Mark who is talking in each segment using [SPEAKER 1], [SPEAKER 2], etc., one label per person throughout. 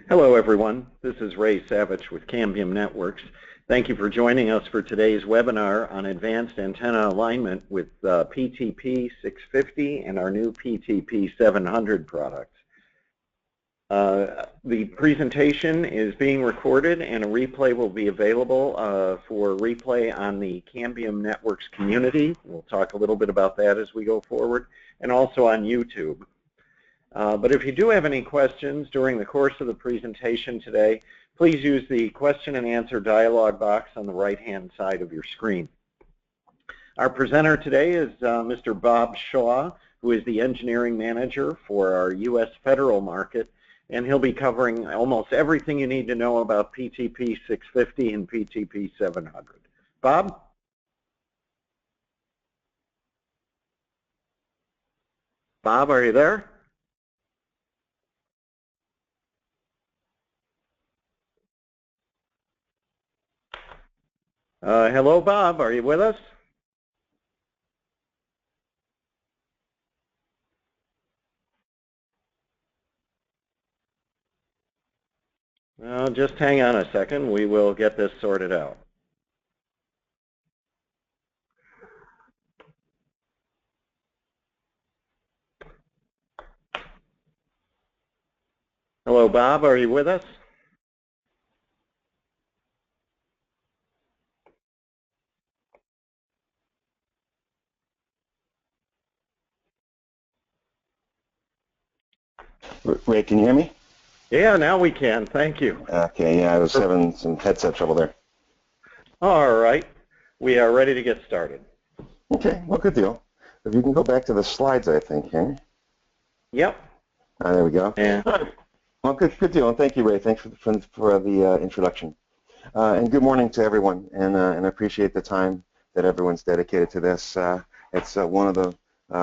[SPEAKER 1] Hello everyone, this is Ray Savage with Cambium Networks. Thank you for joining us for today's webinar on advanced antenna alignment with PTP 650 and our new PTP 700 products. The presentation is being recorded and a replay will be available for replay on the Cambium Networks community. We'll talk a little bit about that as we go forward, and also on YouTube. But if you do have any questions during the course of the presentation today, please use the question and answer dialog box on the right-hand side of your screen. Our presenter today is Mr. Bob Shaw, who is the engineering manager for our U.S. federal market, and he'll be covering almost everything you need to know about PTP 650 and PTP 700. Bob? Bob, are you there? Hello, Bob. Are you with us? Just hang on a second. We will get this sorted out. Hello, Bob. Are you with us?
[SPEAKER 2] Ray, can you hear me?
[SPEAKER 1] Yeah, now we can. Thank you.
[SPEAKER 2] Okay, yeah, I was having some headset trouble there.
[SPEAKER 1] All right. We are ready to get started.
[SPEAKER 2] Okay, well, good deal. If you can go back to the slides, I think, here.
[SPEAKER 1] Yep.
[SPEAKER 2] There we go.
[SPEAKER 1] Yeah.
[SPEAKER 2] All right. Well, good deal, and thank you, Ray. Thanks for the introduction. And good morning to everyone, and I appreciate the time that everyone's dedicated to this. It's one of the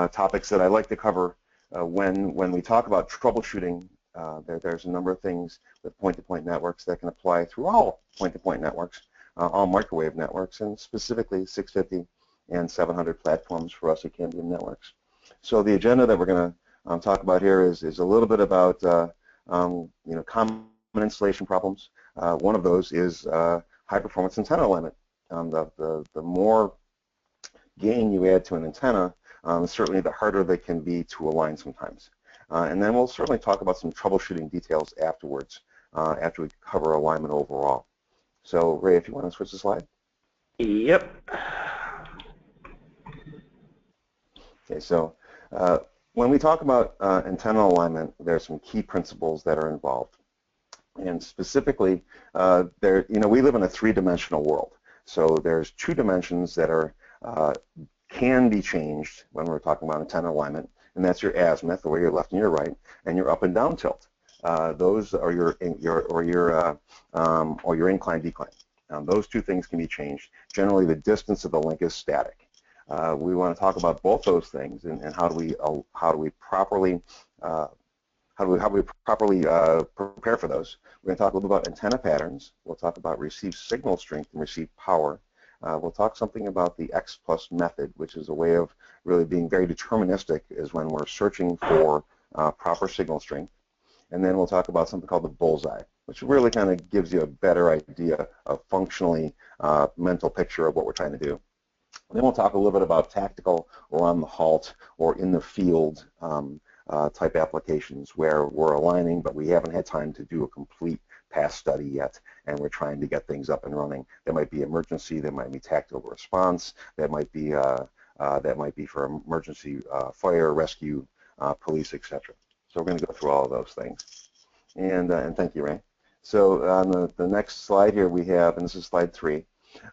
[SPEAKER 2] topics that I like to cover when we talk about troubleshooting. There's a number of things with point-to-point networks that can apply through all point-to-point networks, all microwave networks, and specifically 650 and 700 platforms for us at Cambium Networks. So the agenda that we're going to talk about here is a little bit about common installation problems. One of those is high-performance antenna alignment. The more gain you add to an antenna, certainly the harder they can be to align sometimes. And then we'll certainly talk about some troubleshooting details afterwards, after we cover alignment overall. So, Ray, if you want to switch the slide.
[SPEAKER 1] Yep.
[SPEAKER 2] Okay, so when we talk about antenna alignment, there are some key principles that are involved. And specifically, we live in a three-dimensional world. So there's two dimensions that are can be changed when we're talking about antenna alignment, and that's your azimuth, or your left and your right, and your up and down tilt. Those are your incline decline. Those two things can be changed. Generally, the distance of the link is static. We want to talk about both those things and how do we properly prepare for those. We're going to talk a little bit about antenna patterns. We'll talk about received signal strength and received power. We'll talk something about the X+ method, which is a way of really being very deterministic is when we're searching for proper signal strength. And then we'll talk about something called the bullseye, which really kind of gives you a better idea of functionally mental picture of what we're trying to do. And then we'll talk a little bit about tactical or on the halt or in the field type applications where we're aligning, but we haven't had time to do a complete past study yet, and we're trying to get things up and running. There might be emergency, there might be tactical response, that might be for emergency fire, rescue, police, etc. So we're going to go through all of those things. And thank you, Ray. So on the next slide here we have, and this is slide 3,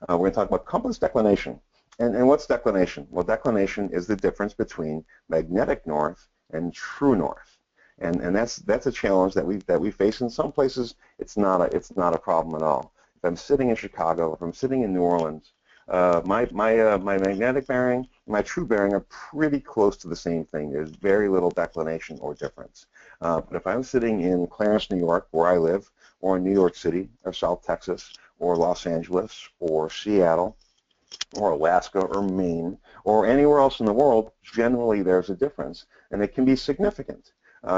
[SPEAKER 2] we're going to talk about compass declination. And what's declination? Well, declination is the difference between magnetic north and true north. And that's a challenge that we face. In some places, it's not a problem at all. If I'm sitting in Chicago, if I'm sitting in New Orleans, my magnetic bearing and my true bearing are pretty close to the same thing. There's very little declination or difference. But if I'm sitting in Clarence, New York, where I live, or in New York City, or South Texas, or Los Angeles, or Seattle, or Alaska, or Maine, or anywhere else in the world, generally there's a difference, and it can be significant.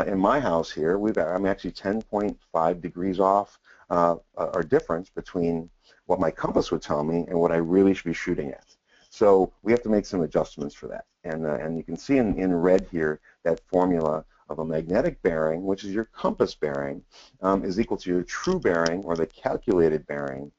[SPEAKER 2] in my house here, I'm actually 10.5 degrees off, or difference between what my compass would tell me and what I really should be shooting at. So we have to make some adjustments for that. And you can see in red here that formula of a magnetic bearing, which is your compass bearing, is equal to your true bearing, or the calculated bearing,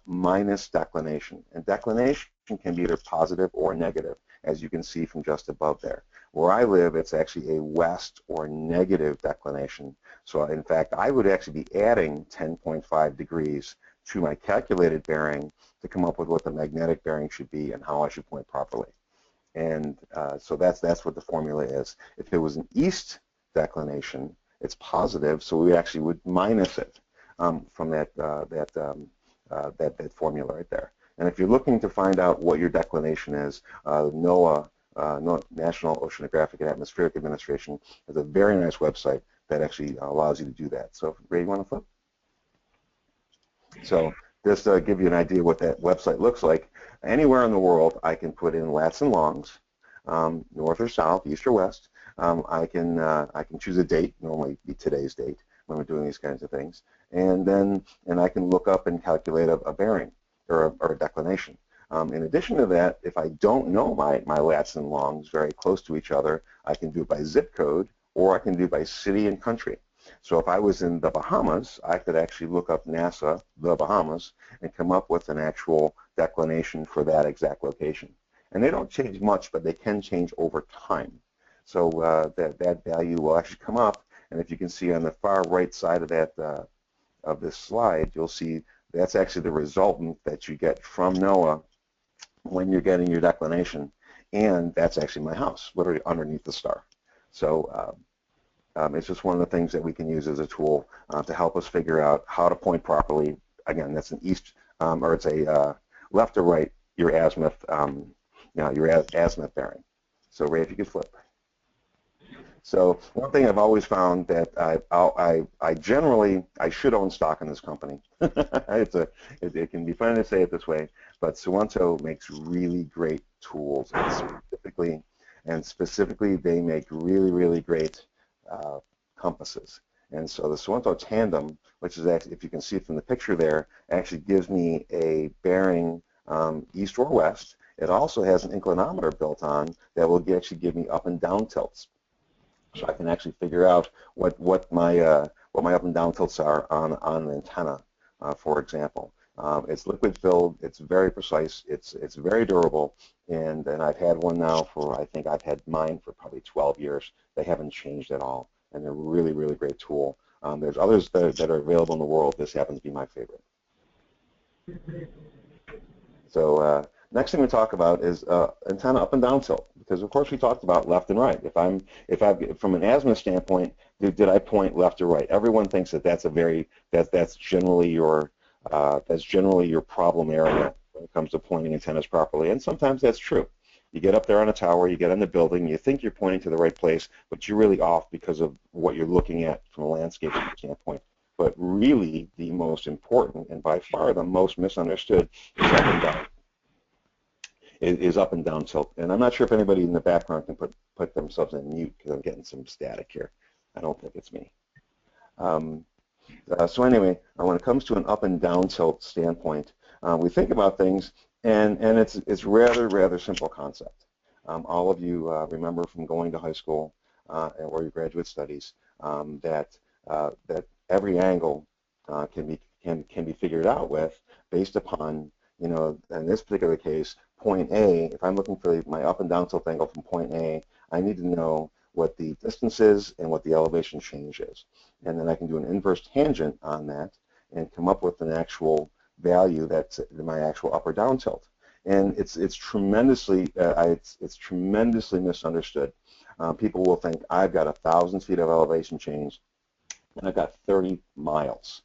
[SPEAKER 2] minus declination. And declination can be either positive or negative, as you can see from just above there. Where I live, it's actually a west or negative declination. So in fact, I would actually be adding 10.5 degrees to my calculated bearing to come up with what the magnetic bearing should be and how I should point properly. And so that's what the formula is. If it was an east declination, it's positive, so we actually would minus it from that formula right there. And if you're looking to find out what your declination is, NOAA, National Oceanographic and Atmospheric Administration, has a very nice website that actually allows you to do that. So, Ray, you want to flip? So just to give you an idea what that website looks like, anywhere in the world I can put in lats and longs, north or south, east or west. I can choose a date, normally be today's date when we're doing these kinds of things, and I can look up and calculate a bearing or a declination. In addition to that, if I don't know my lats and longs very close to each other, I can do it by zip code, or I can do it by city and country. So if I was in the Bahamas, I could actually look up NASA, the Bahamas, and come up with an actual declination for that exact location. And they don't change much, but they can change over time. So that value will actually come up, and if you can see on the far right side of that of this slide, you'll see that's actually the resultant that you get from NOAA when you're getting your declination, and that's actually my house, literally underneath the star. So it's just one of the things that we can use as a tool to help us figure out how to point properly. Again, that's an east, or it's a left or right, your azimuth, your azimuth bearing. So Ray, if you could flip. So one thing I've always found that I should own stock in this company. It can be funny to say it this way, but Suunto makes really great tools, and specifically they make really great compasses. And so the Suunto Tandem, which is actually, if you can see from the picture there, actually gives me a bearing east or west. It also has an inclinometer built on that will actually give me up and down tilts. So I can actually figure out what my up and down tilts are on an antenna, for example. It's liquid filled. It's very precise. It's very durable, and I've had one now for, I think I've had mine for probably 12 years. They haven't changed at all, and they're really great tool. There's others that are available in the world. This happens to be my favorite. So next thing we talk about is antenna up and down tilt, because of course we talked about left and right. If I from an azimuth standpoint, did I point left or right? Everyone thinks that that's generally your problem area when it comes to pointing antennas properly, and sometimes that's true. You get up there on a tower, you get on the building, you think you're pointing to the right place, but you're really off because of what you're looking at from a landscape standpoint. But really, the most important and by far the most misunderstood is up and down. Is up and down tilt. And I'm not sure if anybody in the background can put themselves in mute because I'm getting some static here. I don't think it's me. So anyway, when it comes to an up and down tilt standpoint, we think about things, and it's rather simple concept. All of you remember from going to high school or your graduate studies that every angle can be figured out based upon, in this particular case, point A. If I'm looking for my up and down tilt angle from point A, I need to know what the distance is and what the elevation change is. And then I can do an inverse tangent on that and come up with an actual value that's my actual up or down tilt. And it's tremendously misunderstood. People will think I've got 1,000 feet of elevation change and I've got 30 miles.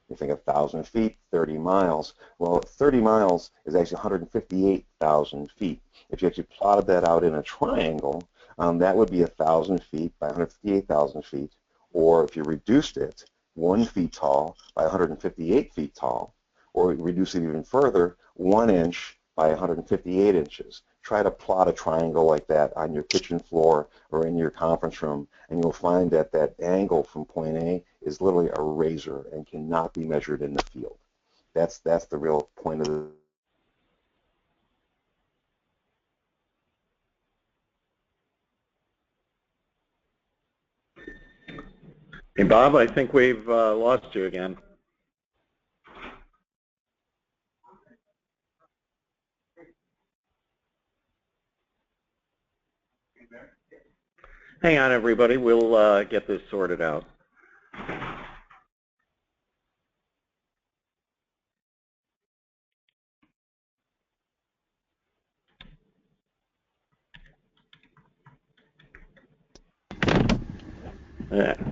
[SPEAKER 2] You think 1,000 feet, 30 miles. Well, 30 miles is actually 158,000 feet. If you actually plotted that out in a triangle, that would be 1,000 feet by 158,000 feet. Or if you reduced it 1 feet tall by 158 feet tall, or reduce it even further, 1 inch by 158 inches. try to plot a triangle like that on your kitchen floor or in your conference room, and you'll find that that angle from point A is literally a razor and cannot be measured in the field. That's the real point of the.
[SPEAKER 1] Hey, Bob, I think we've lost you again. Hang on, everybody. We'll get this sorted out.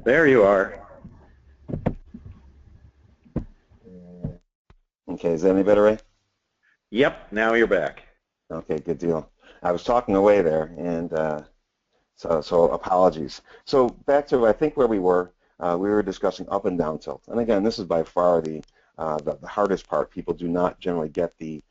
[SPEAKER 1] There you are.
[SPEAKER 2] Okay, is that any better, Ray?
[SPEAKER 1] Yep, now you're back.
[SPEAKER 2] Okay, good deal. I was talking away there, and so apologies. So back to, I think, where we were discussing up and down tilt. And again, this is by far the hardest part. People do not generally get the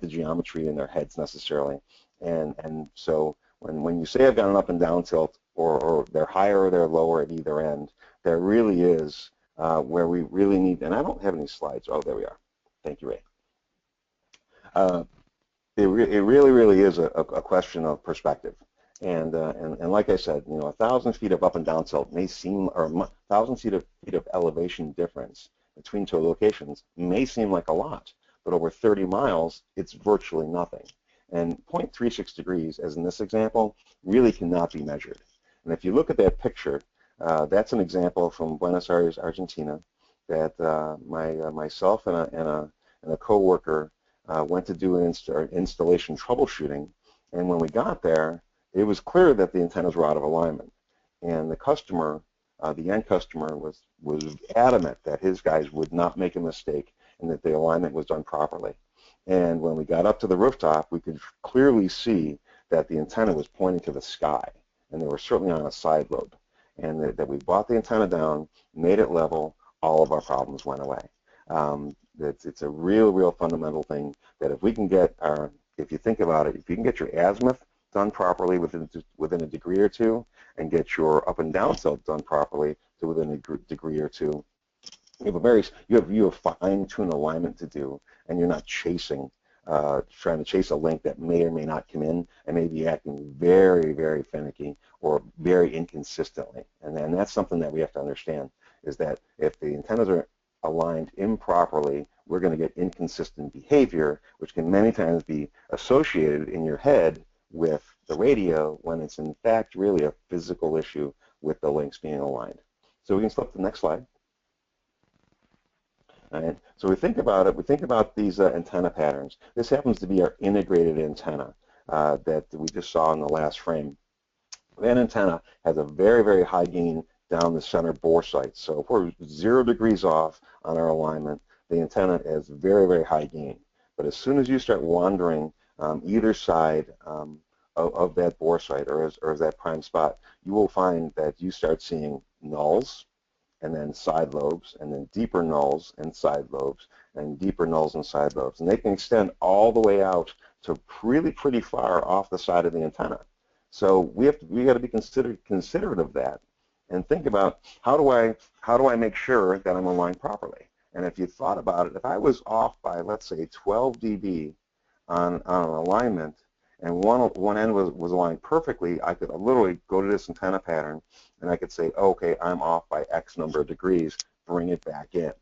[SPEAKER 2] geometry in their heads necessarily. And so when you say I've got an up and down tilt, or they're higher or they're lower at either end, there really is where we really need, and I don't have any slides. Oh, there we are. Thank you, Ray. It really is a question of perspective. And like I said, 1,000 feet of up and down tilt may seem, or 1,000 feet of elevation difference between two locations may seem like a lot, but over 30 miles, it's virtually nothing. And 0.36 degrees, as in this example, really cannot be measured. And if you look at that picture, that's an example from Buenos Aires, Argentina, that myself and a coworker went to do an installation troubleshooting. And when we got there, it was clear that the antennas were out of alignment. And the customer, the end customer, was adamant that his guys would not make a mistake and that the alignment was done properly. And when we got up to the rooftop, we could clearly see that the antenna was pointing to the sky, and they were certainly on a side lobe. And that we brought the antenna down, made it level, all of our problems went away. It's a real fundamental thing that if we can get our, if you think about it, if you can get your azimuth done properly within a degree or two, and get your up and down tilt done properly to within a degree or two, you have fine-tuned alignment to do, and you're not chasing, trying to chase a link that may or may not come in and may be acting very finicky or very inconsistently. And then that's something that we have to understand, is that if the antennas are aligned improperly, we're going to get inconsistent behavior, which can many times be associated in your head with the radio when it's in fact really a physical issue with the links being aligned. So we can flip to the next slide. All right. So we think about it. We think about these antenna patterns. This happens to be our integrated antenna that we just saw in the last frame. That antenna has a very high gain down the center bore site. So if we're 0 degrees off on our alignment, the antenna has very high gain. But as soon as you start wandering either side of that bore site or as that prime spot, you will find that you start seeing nulls, and then side lobes, and then deeper nulls and side lobes, and deeper nulls and side lobes. And they can extend all the way out to really pretty far off the side of the antenna. So we got to be considerate of that, and think about how do I make sure that I'm aligned properly. And if you thought about it, if I was off by, let's say, 12 dB on an alignment, and one end was aligned perfectly, I could literally go to this antenna pattern, and I could say, oh, okay, I'm off by X number of degrees, bring it back in.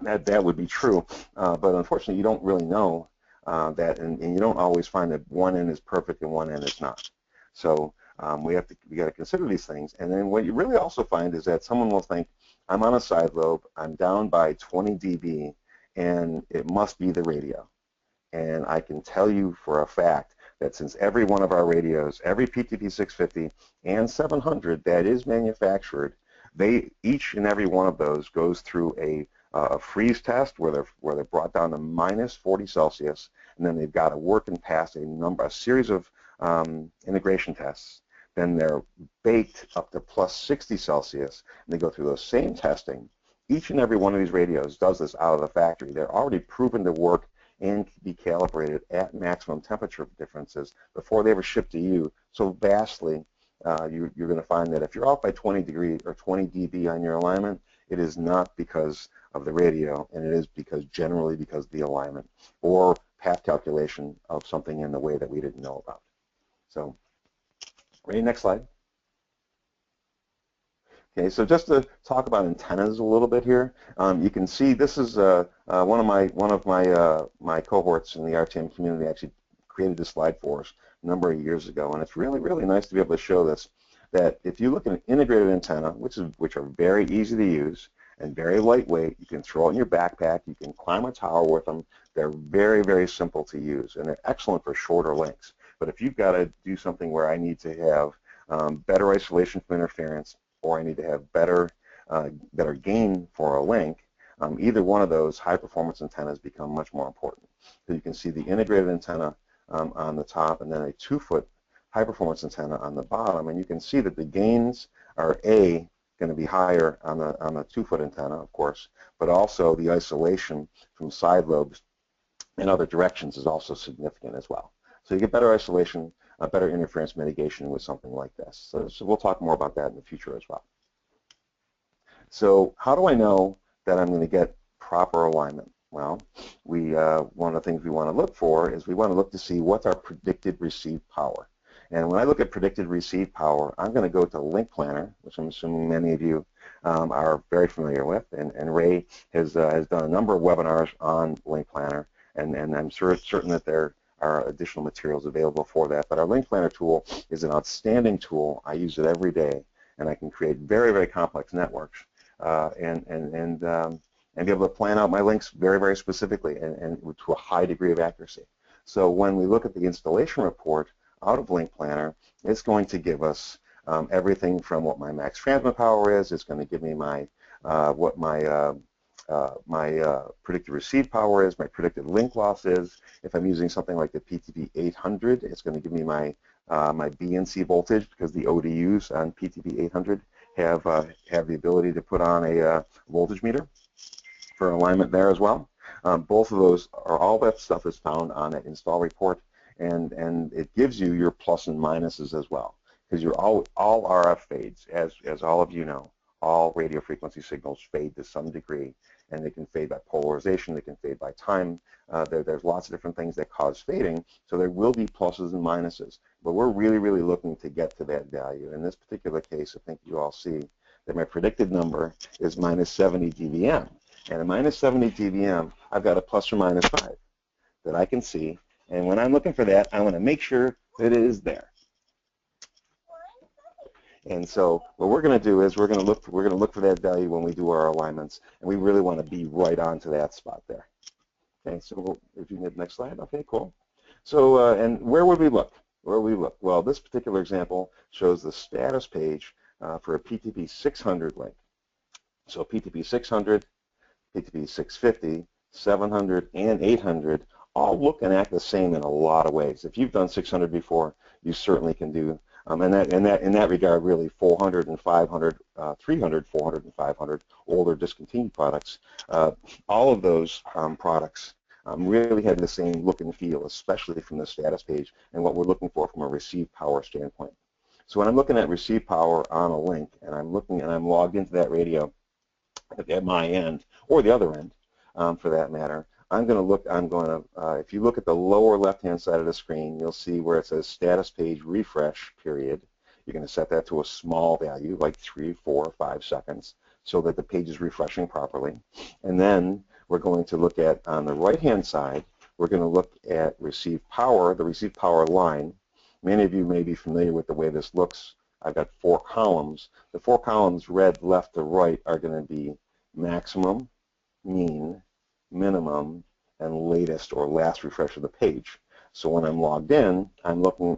[SPEAKER 2] That would be true, but unfortunately, you don't really know that, and you don't always find that one end is perfect and one end is not. So we got to consider these things, and then what you really also find is that someone will think, I'm on a side lobe, I'm down by 20 dB, and it must be the radio. And I can tell you for a fact that since every one of our radios, every PTP 650 and 700 that is manufactured, each and every one of those goes through a freeze test where they're brought down to minus 40 Celsius, and then they've got to work and pass a series of integration tests. Then they're baked up to plus 60 Celsius, and they go through those same testing. Each and every one of these radios does this out of the factory. They're already proven to work and be calibrated at maximum temperature differences before they ever ship to you. So vastly, you're going to find that if you're off by 20 degrees or 20 dB on your alignment, it is not because of the radio, and it is generally because of the alignment or path calculation of something in the way that we didn't know about. So, ready, next slide. Okay, so just to talk about antennas a little bit here, you can see this is one of my cohorts in the RTM community actually created this slide for us a number of years ago, and it's really nice to be able to show this. That if you look at an integrated antenna, which are very easy to use and very lightweight, you can throw it in your backpack, you can climb a tower with them. They're very simple to use, and they're excellent for shorter links. But if you've got to do something where I need to have better isolation from interference, or I need to have better gain for a link, either one of those high-performance antennas become much more important. So you can see the integrated antenna on the top, and then a 2-foot high-performance antenna on the bottom, and you can see that the gains are going to be higher on the 2-foot antenna, of course, but also the isolation from side lobes in other directions is also significant as well. So you get better isolation, better interference mitigation with something like this. So we'll talk more about that in the future as well. So how do I know that I'm going to get proper alignment? Well, one of the things we want to look for is we want to look to see what's our predicted received power. And when I look at predicted receive power, I'm going to go to LinkPlanner, which I'm assuming many of you are very familiar with. And Ray has done a number of webinars on LinkPlanner, and I'm certain that there are additional materials available for that. But our LinkPlanner tool is an outstanding tool. I use it every day, and I can create very complex networks and be able to plan out my links very specifically and to a high degree of accuracy. So when we look at the installation report out of LinkPlanner, it's going to give us everything from what my max transmit power is. It's going to give me my what my predicted receive power is, my predicted link loss is. If I'm using something like the PTP 800, it's going to give me my my BNC voltage, because the ODUs on PTP 800 have the ability to put on a voltage meter for alignment there as well. Both of those all that stuff is found on that install report. And it gives you your plus and minuses as well, because you're all RF fades, as all of you know. All radio frequency signals fade to some degree, and they can fade by polarization, they can fade by time. There's lots of different things that cause fading, so there will be pluses and minuses. But we're really looking to get to that value. In this particular case, I think you all see that my predicted number is minus 70 dBm. And at minus 70 dBm, I've got a plus or minus 5 that I can see. And when I'm looking for that, I want to make sure that it is there. And so what we're going to do is we're going to look for that value when we do our alignments, and we really want to be right onto that spot there. Okay, so if you can hit the next slide. Okay, cool. So and where would we look? Where would we look? Well, this particular example shows the status page for a PTP 600 link. So PTP 600, PTP 650, 700, and 800 all look and act the same in a lot of ways. If you've done 600 before, you certainly can do. In that regard, really 400 and 500, 300, 400, and 500 older discontinued products, all of those products really have the same look and feel, especially from the status page and what we're looking for from a receive power standpoint. So when I'm looking at receive power on a link, and I'm logged into that radio at my end or the other end, for that matter, if you look at the lower left-hand side of the screen, you'll see where it says status page refresh period. You're going to set that to a small value, like 3, 4, or 5 seconds, so that the page is refreshing properly. And then we're going to look at, on the right-hand side, we're going to look at receive power, the receive power line. Many of you may be familiar with the way this looks. I've got 4 columns. The 4 columns, red, left to right, are going to be maximum, mean, minimum, and latest or last refresh of the page. So when I'm logged in,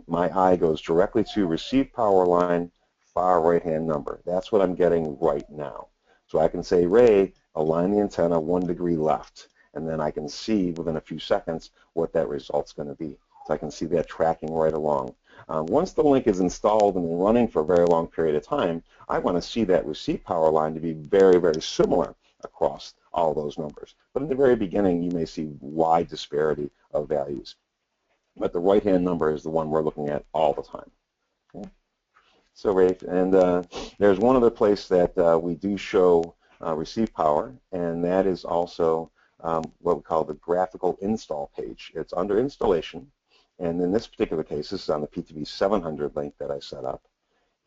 [SPEAKER 2] my eye goes directly to receive power line, far right-hand number. That's what I'm getting right now. So I can say, Ray, align the antenna 1 degree left, and then I can see within a few seconds what that result's going to be. So I can see that tracking right along. Once the link is installed and running for a very long period of time, I want to see that receive power line to be very similar across all those numbers. But in the very beginning, you may see wide disparity of values. But the right-hand number is the one we're looking at all the time. Okay. So, Rafe, and there's one other place that we do show receive power, and that is also what we call the graphical install page. It's under installation, and in this particular case, this is on the PTP 700 link that I set up.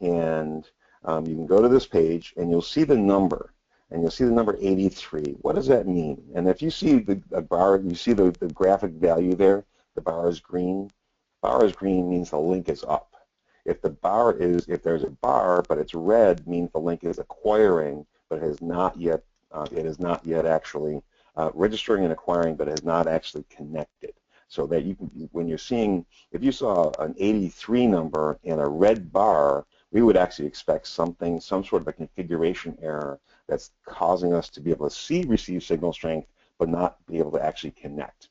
[SPEAKER 2] And you can go to this page, and you'll see the number, and you'll see the number 83. What does that mean? And if you see the bar, you see the graphic value there, the bar is green. Bar is green means the link is up. If there's a bar, but it's red, means the link is acquiring, but it is not yet actually registering and acquiring, but it has not actually connected. So that you can, when you're seeing, if you saw an 83 number in a red bar, we would actually expect some sort of a configuration error that's causing us to be able to see receive signal strength, but not be able to actually connect.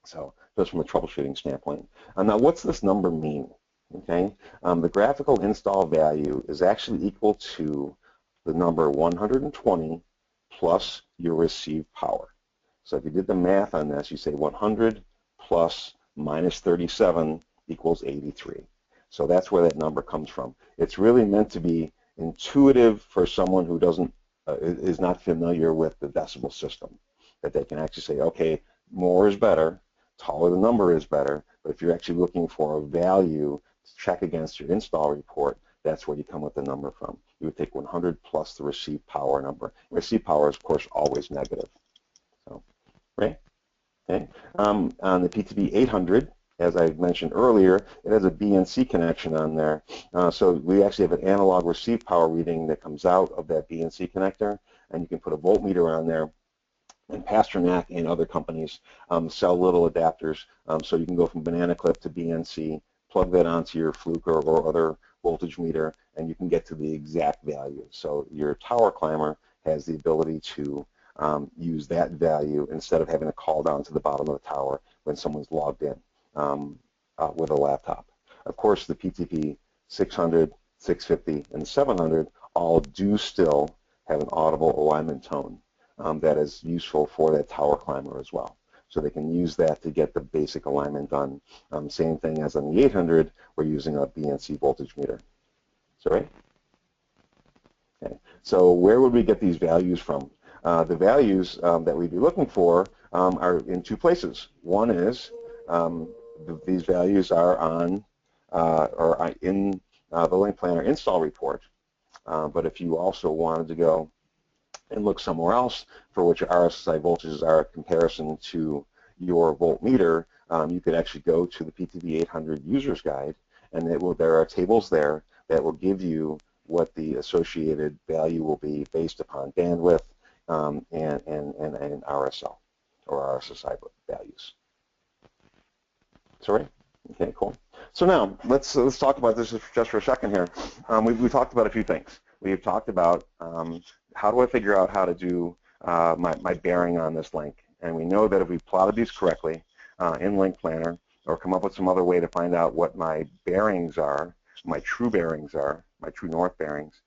[SPEAKER 2] So just from a troubleshooting standpoint. Now, what's this number mean? Okay, the graphical install value is actually equal to the number 120 plus your received power. So if you did the math on this, you say 100 plus minus 37 equals 83. So that's where that number comes from. It's really meant to be intuitive for someone who is not familiar with the decimal system, that they can actually say, okay, more is better, taller the number is better, but if you're actually looking for a value to check against your install report, that's where you come with the number from. You would take 100 plus the received power number. Received power is, of course, always negative. So, right? Okay. On the PTP 800, as I mentioned earlier, it has a BNC connection on there. So we actually have an analog receive power reading that comes out of that BNC connector, and you can put a voltmeter on there. And Pasternak and other companies sell little adapters, so you can go from banana clip to BNC, plug that onto your Fluke or other voltage meter, and you can get to the exact value. So your tower climber has the ability to use that value instead of having to call down to the bottom of the tower when someone's logged in with a laptop. Of course, the PTP 600, 650, and 700 all do still have an audible alignment tone. That is useful for that tower climber as well. So they can use that to get the basic alignment done. Same thing as on the 800, we're using a BNC voltage meter. Sorry? Okay. So where would we get these values from? The values that we'd be looking for are in two places. One is these values are on or in the LinkPlanner install report. But if you also wanted to go and look somewhere else for which your RSSI voltages are in comparison to your voltmeter, you could actually go to the PTP 800 user's guide, and there are tables there that will give you what the associated value will be based upon bandwidth and RSL or RSSI values. Sorry? Okay, cool. So now let's talk about this just for a second here. We've talked about a few things. We've talked about how do I figure out how to do my bearing on this link, and we know that if we plotted these correctly in LinkPlanner or come up with some other way to find out what my bearings are, my true bearings are, my true north bearings,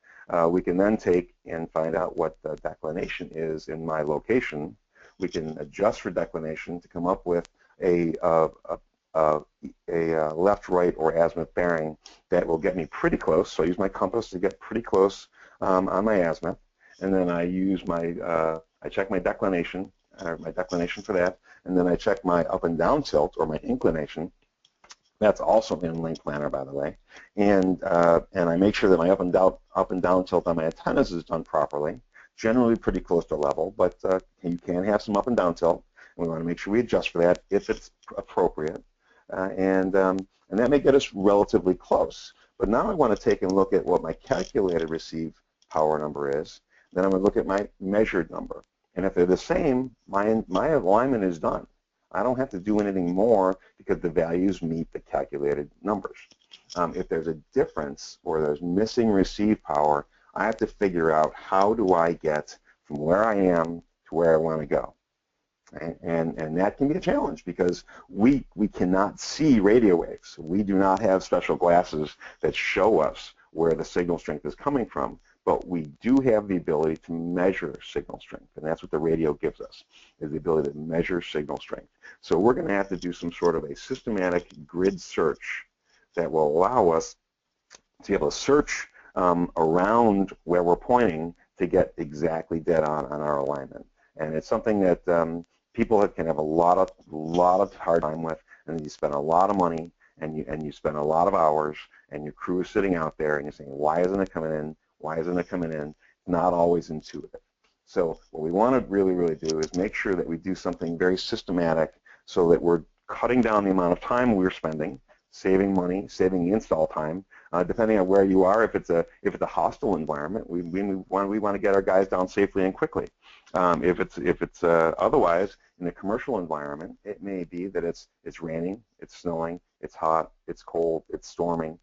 [SPEAKER 2] we can then take and find out what the declination is in my location. We can adjust for declination to come up with a left, right, or azimuth bearing that will get me pretty close. So I use my compass to get pretty close on my azimuth, and then I use I check my declination for that, and then I check my up and down tilt or my inclination. That's also in LinkPlanner, by the way, and I make sure that my up and down tilt on my antennas is done properly. Generally pretty close to level, but you can have some up and down tilt, and we want to make sure we adjust for that if it's appropriate. And that may get us relatively close. But now I want to take and look at what my calculated receive power number is. Then I'm going to look at my measured number. And if they're the same, my alignment is done. I don't have to do anything more because the values meet the calculated numbers. If there's a difference or there's missing receive power, I have to figure out how do I get from where I am to where I want to go. Right? And that can be a challenge because we cannot see radio waves. We do not have special glasses that show us where the signal strength is coming from. but we do have the ability to measure signal strength, and that's what the radio gives us, is the ability to measure signal strength. So we're going to have to do some sort of a systematic grid search that will allow us to be able to search around where we're pointing to get exactly dead on our alignment. And it's something that people can have a lot of hard time with, and you spend a lot of money, and you spend a lot of hours, and your crew is sitting out there, and you're saying, why isn't it coming in? Why isn't it coming in? Not always intuitive. So what we want to really do is make sure that we do something very systematic so that we're cutting down the amount of time we're spending, saving money, saving the install time, depending on where you are. If it's a hostile environment, we want to get our guys down safely and quickly. If it's otherwise in a commercial environment, it may be that it's raining, it's snowing, it's hot, it's cold, it's storming.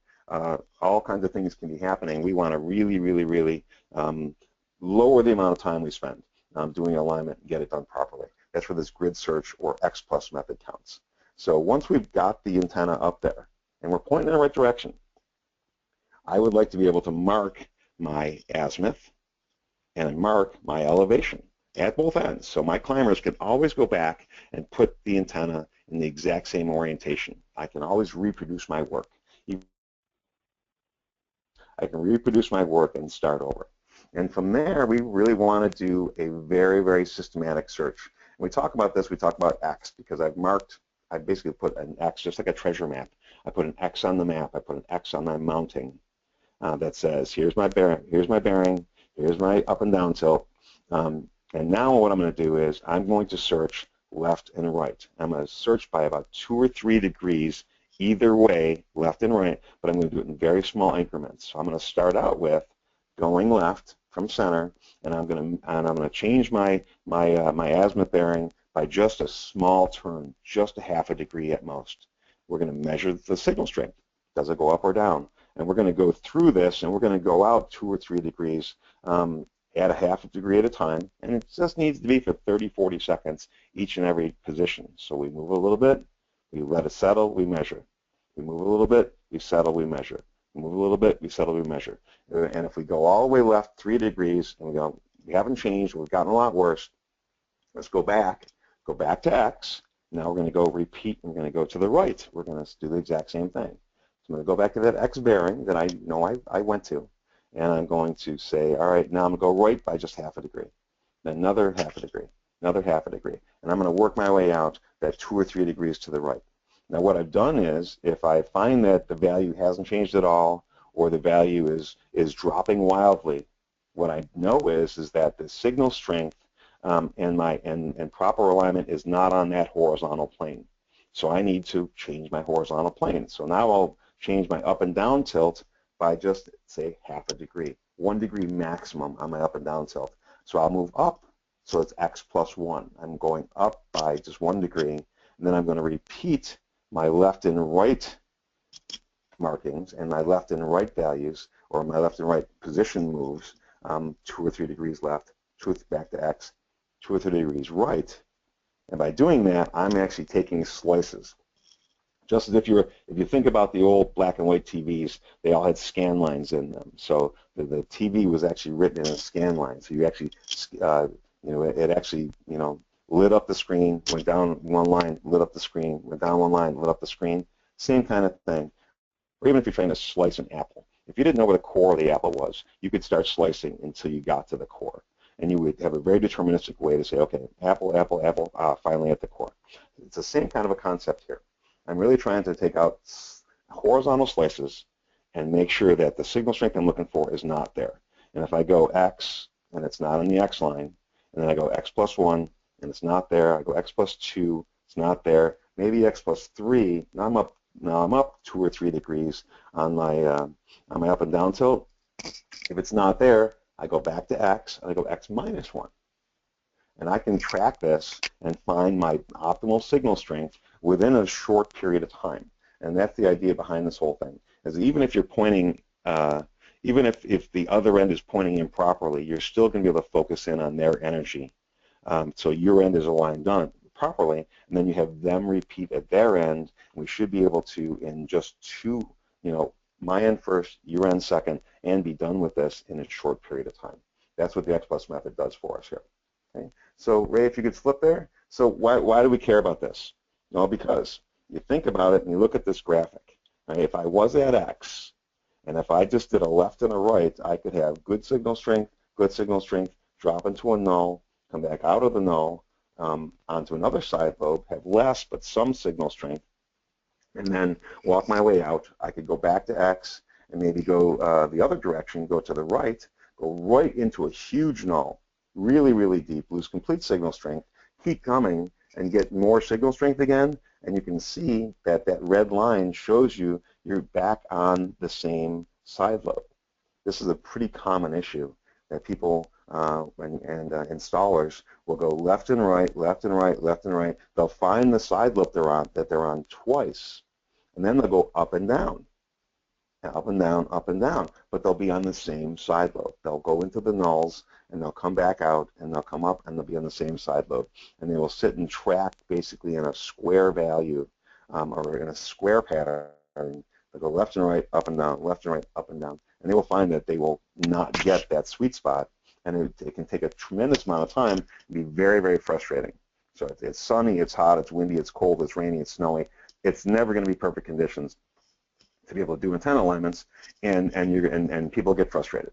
[SPEAKER 2] All kinds of things can be happening. We want to really lower the amount of time we spend doing alignment and get it done properly. That's where this grid search or X+ method counts. So once we've got the antenna up there and we're pointing in the right direction, I would like to be able to mark my azimuth and mark my elevation at both ends. So my climbers can always go back and put the antenna in the exact same orientation. I can always reproduce my work. I can reproduce my work and start over. And from there, we really want to do a very systematic search. When we talk about this, we talk about X, because I basically put an X, just like a treasure map. I put an X on the map. I put an X on my mounting that says, here's my bearing, here's my up and down tilt. And now what I'm going to do is I'm going to search left and right. I'm going to search by about 2 or 3 degrees either way, left and right, but I'm going to do it in very small increments. So I'm going to start out with going left from center, and I'm going to change my azimuth bearing by just a small turn, just a ½ degree at most. We're going to measure the signal strength. Does it go up or down? And we're going to go through this, and we're going to go out 2 or 3 degrees at a ½ degree at a time, and it just needs to be for 30-40 seconds each and every position. So we move a little bit, we let it settle, we measure. We move a little bit, we settle, we measure. We move a little bit, we settle, we measure. And if we go all the way left 3 degrees, and we haven't changed, we've gotten a lot worse, let's go back to X. Now we're going to go repeat, we're going to go to the right. We're going to do the exact same thing. So I'm going to go back to that X bearing that I know I went to, and I'm going to say, all right, now I'm going to go right by just ½ degree, then another ½ degree, another ½ degree, and I'm going to work my way out that 2 or 3 degrees to the right. Now what I've done is, if I find that the value hasn't changed at all, or the value is dropping wildly, what I know is that the signal strength and proper alignment is not on that horizontal plane. So I need to change my horizontal plane. So now I'll change my up and down tilt by just, say, ½ degree, 1 degree maximum on my up and down tilt. So I'll move up, so it's X + 1. I'm going up by just 1 degree, and then I'm going to repeat my left and right markings and my left and right values, or my left and right position moves, 2 or 3 degrees left, back to X, 2 or 3 degrees right. And by doing that, I'm actually taking slices. Just as if you think about the old black and white TVs, they all had scan lines in them. So the TV was actually written in a scan line. So you actually, it actually, lit up the screen, went down one line, lit up the screen, went down one line, lit up the screen. Same kind of thing. Or even if you're trying to slice an apple. If you didn't know where the core of the apple was, you could start slicing until you got to the core. And you would have a very deterministic way to say, okay, apple, apple, apple, finally at the core. It's the same kind of a concept here. I'm really trying to take out horizontal slices and make sure that the signal strength I'm looking for is not there. And if I go X and it's not on the X line, and then I go X + 1 and it's not there, I go X + 2, it's not there, maybe X + 3, now I'm up 2 or 3 degrees on my up and down tilt. If it's not there, I go back to X and I go X - 1. And I can track this and find my optimal signal strength within a short period of time. And that's the idea behind this whole thing, is even if you're pointing, even if the other end is pointing improperly, you're still going to be able to focus in on their energy. So your end is aligned on properly, and then you have them repeat at their end. We should be able to, in just 2, my end first, your end second, and be done with this in a short period of time. That's what the X plus method does for us here. Okay? So Ray, if you could flip there. So why do we care about this? Well, because you think about it and you look at this graphic. Right? If I was at X, and if I just did a left and a right, I could have good signal strength, drop into a null, come back out of the null, onto another side lobe, have less but some signal strength, and then walk my way out. I could go back to X and maybe go the other direction, go to the right, go right into a huge null, really, really deep, lose complete signal strength, keep coming and get more signal strength again, and you can see that that red line shows you you're back on the same side lobe. This is a pretty common issue that people and installers will go left and right, left and right, left and right. They'll find the side lobe that they're on twice, and then they'll go up and down, up and down, up and down, but they'll be on the same side lobe. They'll go into the nulls, and they'll come back out, and they'll come up, and they'll be on the same side lobe. And they will sit and track basically in a square value or in a square pattern. They'll go left and right, up and down, left and right, up and down. And they will find that they will not get that sweet spot, and it can take a tremendous amount of time and be very, very frustrating. So it's sunny, it's hot, it's windy, it's cold, it's rainy, it's snowy. It's never going to be perfect conditions to be able to do antenna alignments, and people get frustrated.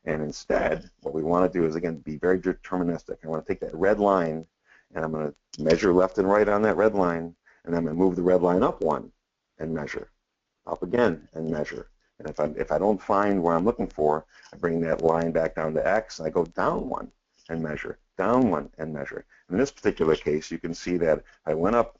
[SPEAKER 2] And instead, what we want to do is, again, be very deterministic. I want to take that red line, and I'm going to measure left and right on that red line, and I'm going to move the red line up one and measure, up again and measure. And if I don't find where I'm looking for, I bring that line back down to X, and I go down one and measure, down one and measure. In this particular case, you can see that I went up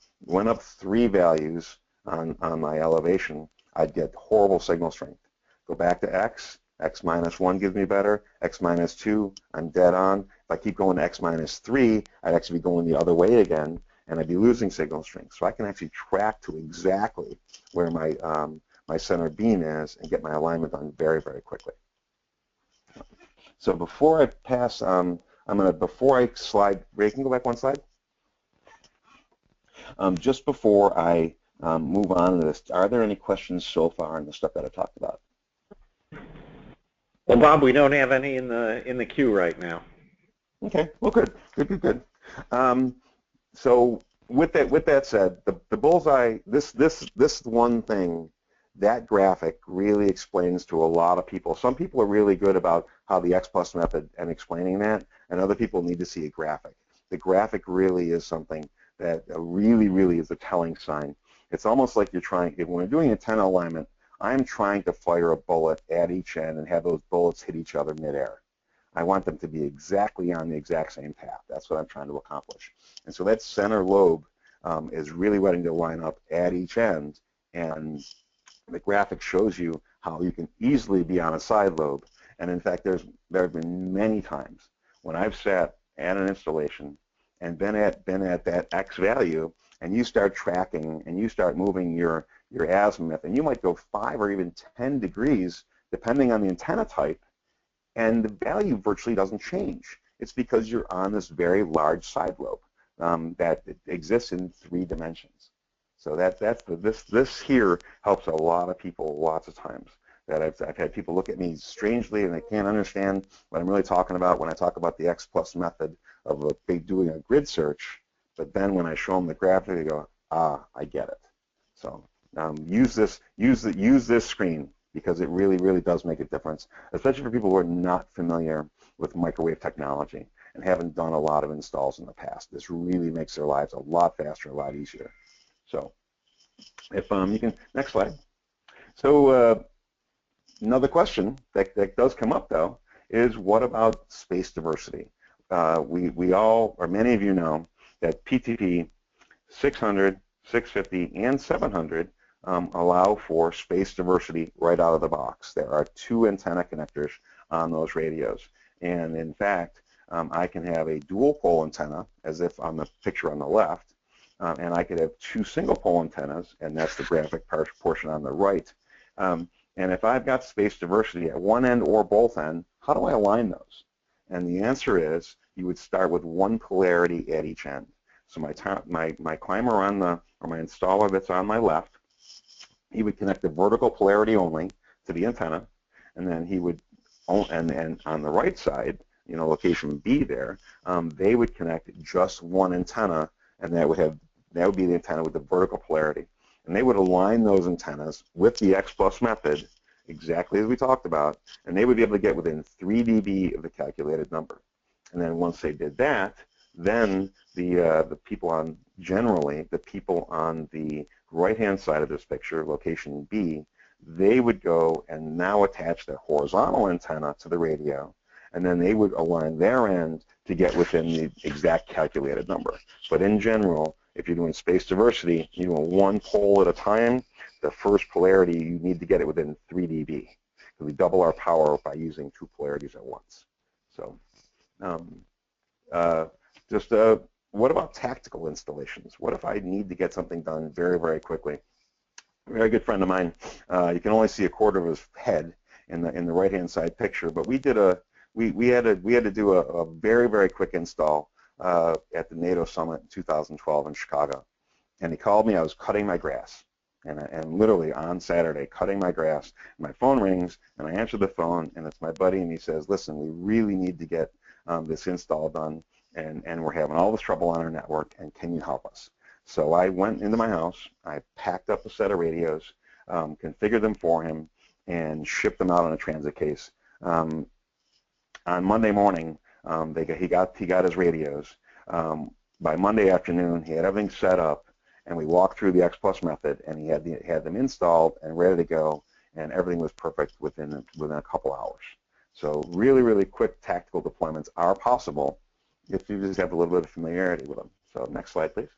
[SPEAKER 2] 3 values on my elevation, I'd get horrible signal strength. Go back to X, X minus 1 gives me better, X minus 2, I'm dead on. If I keep going to X minus 3, I'd actually be going the other way again, and I'd be losing signal strength. So I can actually track to exactly where my center beam is and get my alignment done very, very quickly. So before I pass, before I slide, Ray, can you go back one slide? Just before I move on to this, are there any questions so far on the stuff that I talked about?
[SPEAKER 1] Well, Bob, we don't have any in the queue right now.
[SPEAKER 2] Okay, well, good. So with that said, the bullseye, this one thing, that graphic really explains to a lot of people. Some people are really good about how the X plus method and explaining that, and other people need to see a graphic. The graphic really is something that really, really is a telling sign. It's almost like you're trying, when we're doing antenna alignment, I'm trying to fire a bullet at each end and have those bullets hit each other midair. I want them to be exactly on the exact same path. That's what I'm trying to accomplish. And so that center lobe is really ready to line up at each end, and the graphic shows you how you can easily be on a side lobe. And in fact, there have been many times when I've sat at an installation and been at that X value, and you start tracking and you start moving your azimuth, and you might go 5 or even 10 degrees depending on the antenna type, and the value virtually doesn't change. It's because you're on this very large side lobe that exists in 3 dimensions. So this here helps a lot of people lots of times. That I've had people look at me strangely and they can't understand what I'm really talking about when I talk about the X plus method of doing a grid search. But then when I show them the graphic, they go, ah, I get it. So use this screen, because it really, really does make a difference, especially for people who are not familiar with microwave technology and haven't done a lot of installs in the past. This really makes their lives a lot faster, a lot easier. So if you can, next slide. So another question that does come up, though, is what about space diversity? We all, or many of you know, that PTP 600, 650, and 700 allow for space diversity right out of the box. There are 2 antenna connectors on those radios. And in fact, I can have a dual pole antenna, as if on the picture on the left, and I could have 2 single pole antennas, and that's the graphic portion on the right. And if I've got space diversity at one end or both ends, how do I align those? And the answer is you would start with 1 polarity at each end. So my climber or my installer that's on my left, he would connect the vertical polarity only, to the antenna, and then he would, and on the right side, location B there, they would connect just one antenna, and that would be the antenna with the vertical polarity. And they would align those antennas with the X plus method, exactly as we talked about, and they would be able to get within 3 dB of the calculated number. And then once they did that, then the people on the right-hand side of this picture, location B, they would go and now attach their horizontal antenna to the radio, and then they would align their end to get within the exact calculated number. But in general, if you're doing space diversity, you're doing one pole at a time. The first polarity, you need to get it within 3 dB. We double our power by using 2 polarities at once. So what about tactical installations? What if I need to get something done very, very quickly? A very good friend of mine, you can only see a quarter of his head in the right-hand side picture, but we had to do a very, very quick install at the NATO summit in 2012 in Chicago. And he called me. I was cutting my grass, and literally on Saturday cutting my grass. My phone rings, and I answer the phone, and it's my buddy, and he says, "Listen, we really need to get this install done, and we're having all this trouble on our network, and can you help us?" So I went into my house, I packed up a set of radios, configured them for him, and shipped them out on a transit case. On Monday morning, he got his radios. By Monday afternoon, he had everything set up, and we walked through the X Plus method, and he had them installed and ready to go, and everything was perfect within a couple hours. So really, really quick tactical deployments are possible if you just have a little bit of familiarity with them. So next slide, please.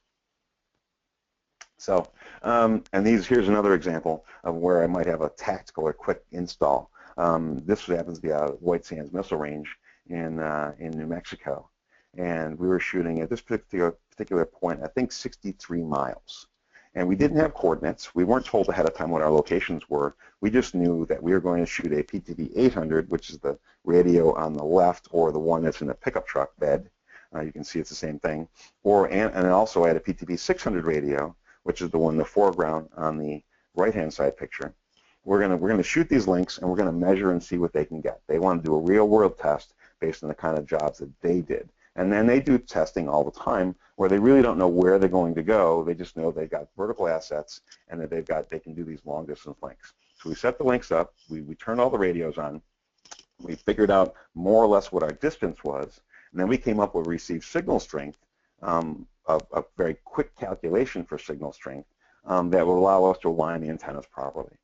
[SPEAKER 2] So, here's another example of where I might have a tactical or quick install. This happens to be a White Sands missile range in New Mexico, and we were shooting at this particular point, I think 63 miles. And we didn't have coordinates. We weren't told ahead of time what our locations were. We just knew that we were going to shoot a PTP 800, which is the radio on the left, or the one that's in the pickup truck bed. You can see it's the same thing. And also I had a PTP 600 radio, which is the one in the foreground on the right-hand side picture. We're gonna shoot these links, and we're gonna measure and see what they can get. They want to do a real-world test based on the kind of jobs that they did. And then they do testing all the time where they really don't know where they're going to go. They just know they've got vertical assets and that they can do these long-distance links. So we set the links up. We turned all the radios on. We figured out more or less what our distance was, and then we came up with received signal strength, a very quick calculation for signal strength that will allow us to align the antennas properly.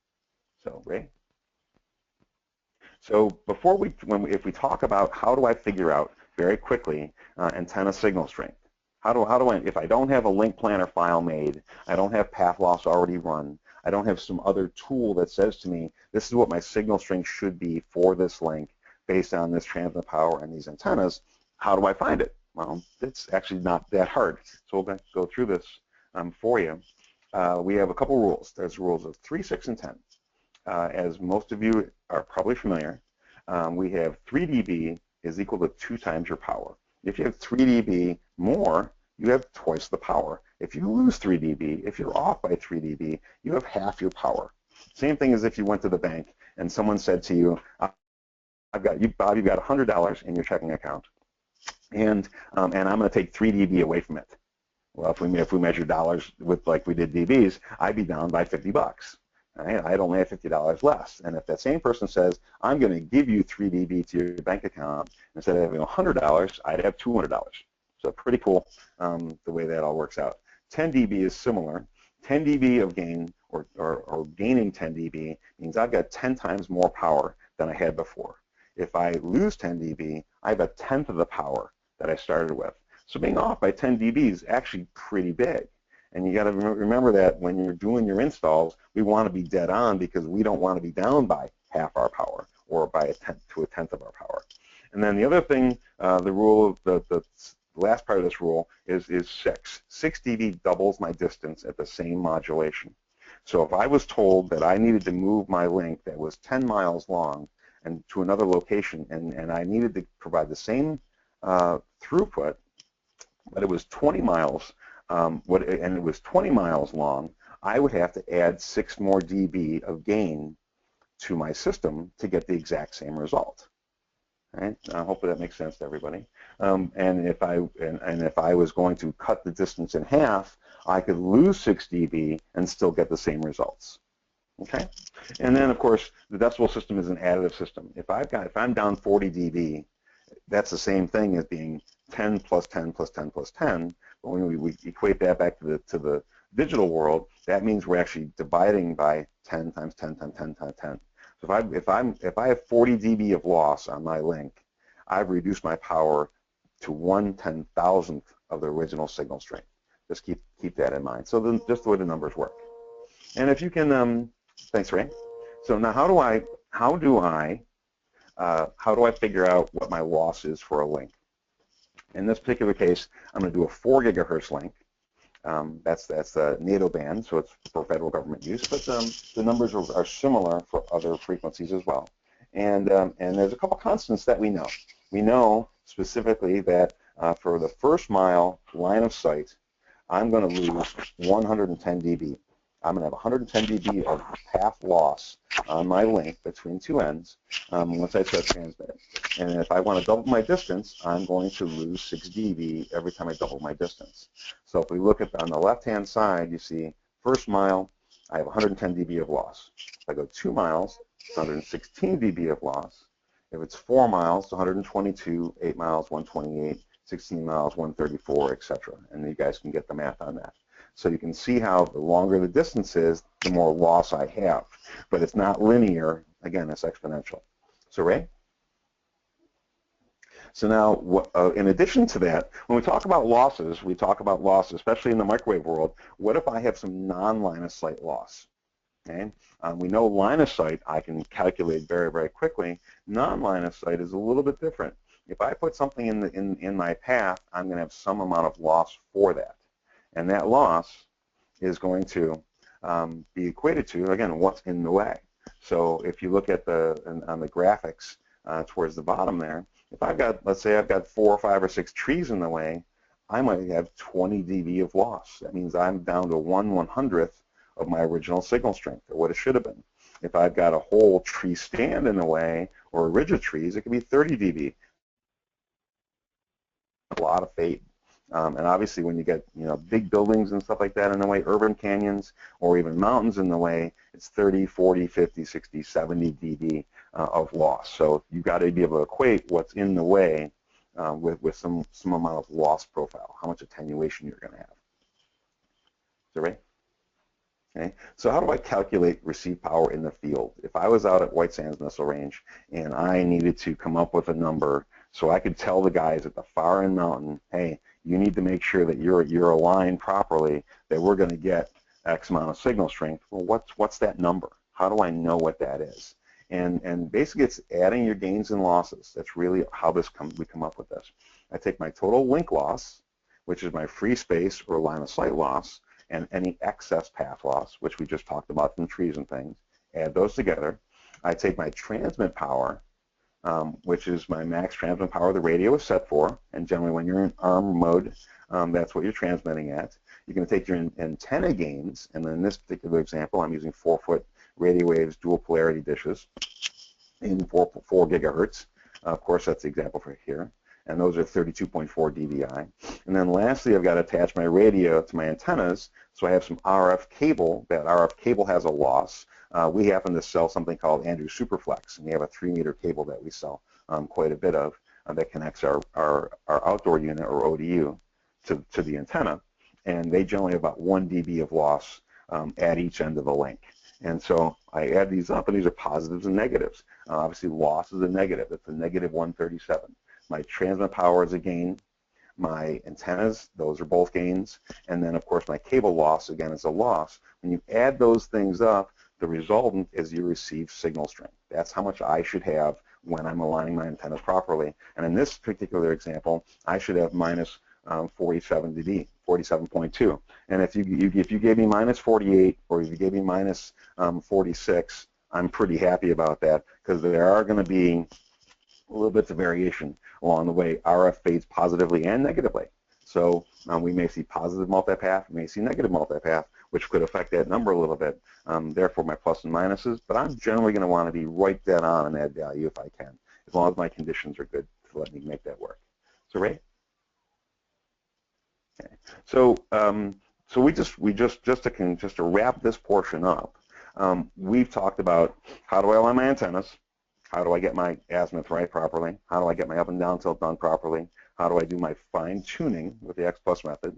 [SPEAKER 2] So, Ray? So if we talk about how do I figure out very quickly antenna signal strength, if I don't have a LinkPlanner file made, I don't have path loss already run, I don't have some other tool that says to me, this is what my signal strength should be for this link based on this transmit power and these antennas, how do I find it? Well, it's actually not that hard. So we're going to go through this for you. We have a couple rules. There's rules of 3, 6, and 10. As most of you are probably familiar, we have 3 dB is equal to 2 times your power. If you have 3 dB more, you have twice the power. If you lose 3 dB, if you're off by 3 dB, you have half your power. Same thing as if you went to the bank and someone said to you, Bob, you've got $100 in your checking account, and I'm going to take 3 dB away from it. Well, if we measure dollars with like we did dBs, I'd be down by 50 bucks. Right? I'd only have $50 less. And if that same person says, I'm going to give you 3 dB to your bank account, instead of having $100, I'd have $200. So pretty cool the way that all works out. 10 dB is similar. 10 dB of gain, or gaining 10 dB, means I've got 10 times more power than I had before. If I lose 10 dB, I have a tenth of the power that I started with. So being off by 10 dB is actually pretty big. And you got to remember that when you're doing your installs, we want to be dead on because we don't want to be down by half our power or by a tenth of our power. And then the other thing, the rule, the last part of this rule is 6. 6 dB doubles my distance at the same modulation. So if I was told that I needed to move my link that was 10 miles long and to another location, and I needed to provide the same throughput, but it was 20 miles, and it was 20 miles long, I would have to add 6 more dB of gain to my system to get the exact same result. Right? Hopefully that makes sense to everybody. And if I was going to cut the distance in half, I could lose 6 dB and still get the same results. Okay? And then of course the decibel system is an additive system. If I'm down 40 dB, that's the same thing as being 10 plus 10 plus 10 plus 10. But when we equate that back to the digital world, that means we're actually dividing by 10 times 10 times 10 times 10. So if I have 40 dB of loss on my link, I've reduced my power to 1/10,000th of the original signal strength. Just keep that in mind. So then, just the way the numbers work. And if you can, thanks, Ray. So now, how do I figure out what my loss is for a link? In this particular case, I'm going to do a 4 gigahertz link. That's the NATO band, so it's for federal government use, but the numbers are similar for other frequencies as well. And there's a couple constants that we know. We know specifically that for the first mile line of sight, I'm going to lose 110 dB. I'm going to have 110 dB of path loss on my link between two ends once I start transmitting. And if I want to double my distance, I'm going to lose 6 dB every time I double my distance. So if we look at on the left-hand side, you see first mile, I have 110 dB of loss. If I go 2 miles, it's 116 dB of loss. If it's 4 miles, it's 122, 8 miles, 128, 16 miles, 134, etc. And you guys can get the math on that. So you can see how the longer the distance is, the more loss I have. But it's not linear. Again, it's exponential. So Ray? So now, in addition to that, when we talk about losses, especially in the microwave world, what if I have some non-line of sight loss? Okay? We know line of sight I can calculate very, very quickly. Non-line of sight is a little bit different. If I put something in my path, I'm going to have some amount of loss for that. And that loss is going to be equated to, again, what's in the way. So if you look at on the graphics towards the bottom there, if let's say I've got 4 or 5 or 6 trees in the way, I might have 20 dB of loss. That means I'm down to 1/100th of my original signal strength, or what it should have been. If I've got a whole tree stand in the way, or rigid trees, it could be 30 dB. A lot of fade. And obviously when you get big buildings and stuff like that in the way, urban canyons or even mountains in the way, it's 30, 40, 50, 60, 70 dB of loss. So you've got to be able to equate what's in the way with some amount of loss profile, how much attenuation you're going to have. Is that right? Okay. So how do I calculate receive power in the field? If I was out at White Sands Missile Range and I needed to come up with a number so I could tell the guys at the far end mountain, hey, you need to make sure that you're aligned properly, that we're going to get X amount of signal strength. Well, what's that number? How do I know what that is? And basically it's adding your gains and losses. That's really how we come up with this. I take my total link loss, which is my free space or line of sight loss, and any excess path loss, which we just talked about from trees and things, add those together. I take my transmit power, which is my max transmit power the radio is set for, and generally when you're in ARM mode, that's what you're transmitting at. You're going to take your antenna gains, and in this particular example, I'm using 4-foot radio waves dual polarity dishes in 4 gigahertz. Of course, that's the example for here. And those are 32.4 dBi. And then lastly, I've got to attach my radio to my antennas, so I have some RF cable. That RF cable has a loss. We happen to sell something called Andrew Superflex, and we have a 3-meter cable that we sell quite a bit of that connects our outdoor unit, or ODU, to the antenna. And they generally have about 1 dB of loss at each end of the link. And so I add these up, and these are positives and negatives. Obviously, loss is a negative. It's a negative 137. My transmit power is a gain. My antennas, those are both gains. And then, of course, my cable loss, again, is a loss. When you add those things up, the resultant is you receive signal strength. That's how much I should have when I'm aligning my antennas properly. And in this particular example, I should have minus 47 dB, 47.2. And if you gave me minus 48, or if you gave me minus 46, I'm pretty happy about that, because there are going to be a little bits of variation along the way. RF fades positively and negatively. So we may see positive multipath, we may see negative multipath. which could affect that number a little bit. Therefore, my plus and minuses, but I'm generally going to want to be right dead on and add value if I can, as long as my conditions are good to let me make that work. So, Ray? Okay. So, just to wrap this portion up, we've talked about how do I align my antennas, how do I get my azimuth right properly, how do I get my up and down tilt done properly, how do I do my fine tuning with the X plus method.